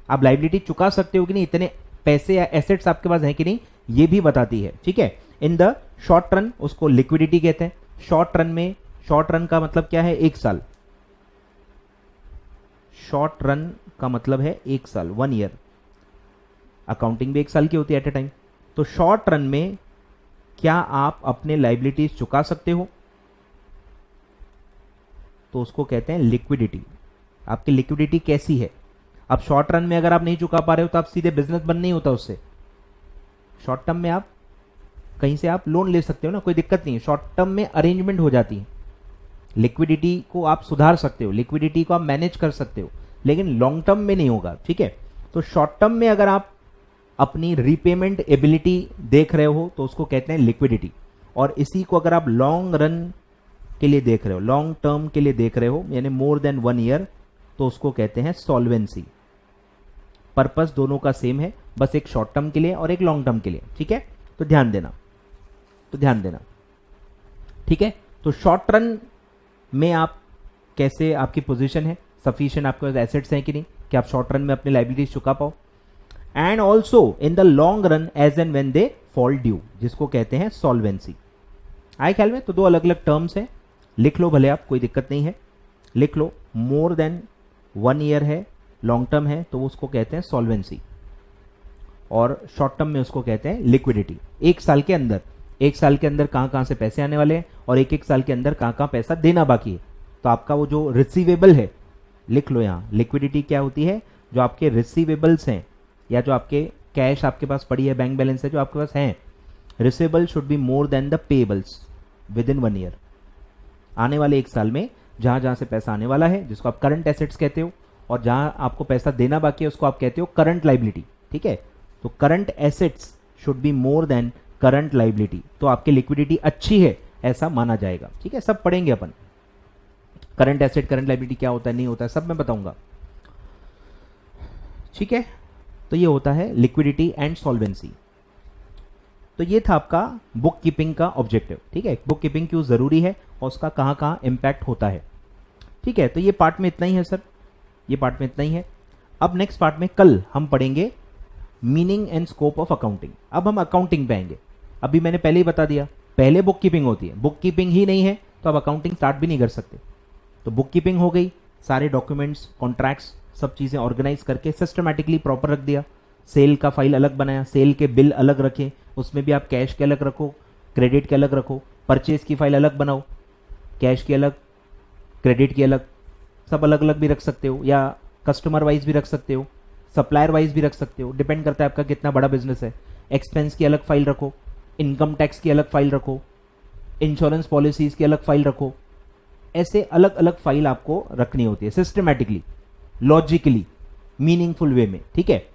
आप liability चुका सकते हो कि नहीं, इतने पैसे या assets आपके पास हैं कि नहीं, ये भी बताती है। ठीक है, इन द शॉर्ट रन, उसको लिक्विडिटी कहते हैं। शॉर्ट रन में, शॉर्ट रन का मतलब क्या है, एक साल, शॉर्ट रन का मतलब है एक साल, 1 ईयर। अकाउंटिंग भी एक साल की होती है एट ए टाइम। तो शॉर्ट रन में क्या आप अपने लाइबिलिटीज चुका सकते हो, तो उसको कहते हैं लिक्विडिटी। आपकी लिक्विडिटी कैसी है, अब शॉर्ट रन में अगर आप नहीं चुका पा रहे हो तो आप सीधे बिजनेस बंद नहीं होता उससे। शॉर्ट टर्म में आप कहीं से आप लोन ले सकते हो ना, कोई दिक्कत नहीं है, शॉर्ट टर्म में अरेंजमेंट हो जाती है, लिक्विडिटी को आप सुधार सकते हो, लिक्विडिटी को आप मैनेज कर सकते हो, लेकिन लॉन्ग टर्म में नहीं होगा। ठीक है, तो शॉर्ट टर्म में अगर आप अपनी रीपेमेंट एबिलिटी देख रहे हो तो उसको कहते हैं लिक्विडिटी, और इसी को अगर आप लॉन्ग रन के लिए देख रहे हो, लॉन्ग टर्म के लिए देख रहे हो, यानी मोर देन 1 ईयर, तो उसको कहते हैं सॉल्वेंसी। पर्पस दोनों का सेम है, बस एक शॉर्ट टर्म के लिए और एक लॉन्ग टर्म के लिए। ठीक है, तो ध्यान देना, तो ध्यान देना। ठीक है, तो शॉर्ट रन में आप कैसे, आपकी पोजीशन है, सफिशिएंट आपके पास एसेट्स हैं कि नहीं, कि आप शॉर्ट रन में अपनी लाइबिलिटीज चुका पाओ, and also in the long run as and when they fall due, जिसको कहते हैं सॉल्वेंसी। आए ख्याल में? तो दो अलग अलग टर्म्स हैं, लिख लो भले आप, कोई दिक्कत नहीं है, लिख लो। मोर देन 1 ईयर है, लॉन्ग टर्म है, तो उसको कहते हैं सॉल्वेंसी, और शॉर्ट टर्म में उसको कहते हैं लिक्विडिटी। एक साल के अंदर कहां कहां से पैसे आने वाले हैं, और एक एक साल के अंदर कहां कहां पैसा देना बाकी है। तो आपका वो जो रिसीवेबल है, लिख लो यहां, लिक्विडिटी क्या होती है, जो आपके रिसीवेबल्स हैं, या जो आपके कैश आपके पास पड़ी है, बैंक बैलेंस है जो आपके पास है, receivable should be more than the payables within 1 year. आने वाले एक साल में जहां जहां से पैसा आने वाला है, जिसको आप करंट एसेट्स कहते हो, और जहां आपको पैसा देना बाकी है, उसको आप कहते हो करंट लाइबिलिटी। ठीक है, तो current assets should be more then current liability, तो आपकी लिक्विडिटी अच्छी है ऐसा माना जाएगा। ठीक है, सब पढ़ेंगे अपन, करंट एसेट करंट लाइबिलिटी क्या होता है, नहीं होता है, सब मैं बताऊंगा। ठीक है, तो ये होता है लिक्विडिटी एंड सॉल्वेंसी। तो ये था आपका बुक कीपिंग का ऑब्जेक्टिव। ठीक है, बुक कीपिंग क्यों जरूरी है और उसका कहां कहां इंपैक्ट होता है। ठीक है, तो ये पार्ट में इतना ही है सर, ये पार्ट में इतना ही है। अब नेक्स्ट पार्ट में कल हम पढ़ेंगे meaning and scope of accounting. अब हम अकाउंटिंग पे आएंगे। अभी मैंने पहले ही बता दिया, पहले बुक कीपिंग होती है, बुक कीपिंग ही नहीं है तो आप अकाउंटिंग स्टार्ट भी नहीं कर सकते। तो बुक कीपिंग हो गई, सारे डॉक्यूमेंट्स, कॉन्ट्रैक्ट्स, सब चीजें ऑर्गेनाइज करके सिस्टमैटिकली प्रॉपर रख दिया। सेल का फाइल अलग बनाया, सेल के बिल अलग रखे, उसमें भी आप कैश के अलग रखो, क्रेडिट के अलग रखो, परचेज की फाइल अलग बनाओ, कैश की अलग, क्रेडिट की अलग, सब अलग अलग भी रख सकते हो, या कस्टमर वाइज भी रख सकते हो, सप्लायर वाइज भी रख सकते हो, डिपेंड करता है आपका कितना बड़ा बिजनेस है। एक्सपेंस की अलग फाइल रखो, इनकम टैक्स की अलग फाइल रखो, इंश्योरेंस पॉलिसीज की अलग फाइल रखो। ऐसे अलग अलग फाइल आपको रखनी होती है सिस्टमैटिकली, लॉजिकली, मीनिंगफुल वे में। ठीक है,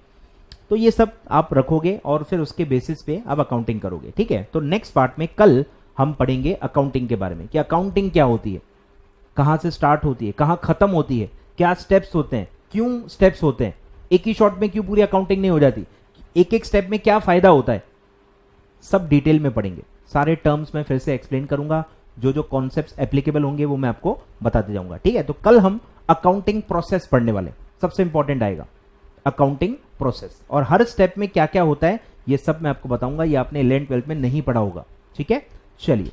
तो ये सब आप रखोगे और फिर उसके बेसिस पे आप अकाउंटिंग करोगे। ठीक है, तो नेक्स्ट पार्ट में कल हम पढ़ेंगे अकाउंटिंग के बारे में, कि अकाउंटिंग क्या होती है, कहां से स्टार्ट होती है, कहां खत्म होती है, क्या स्टेप्स होते हैं, क्यों स्टेप्स होते हैं, एक ही शॉट में क्यों पूरी अकाउंटिंग नहीं हो जाती, एक एक स्टेप में क्या फायदा होता है, सब डिटेल में पढ़ेंगे। सारे टर्म्स मैं फिर से एक्सप्लेन करूंगा, जो जो कॉन्सेप्ट्स एप्लीकेबल होंगे वो मैं आपको बताते जाऊंगा। ठीक है, तो कल हम अकाउंटिंग प्रोसेस पढ़ने वाले, सबसे इंपॉर्टेंट आएगा अकाउंटिंग प्रोसेस, और हर स्टेप में क्या क्या होता है ये सब मैं आपको बताऊंगा। ये आपने 11th 12th में नहीं पढ़ा होगा। ठीक है, चलिए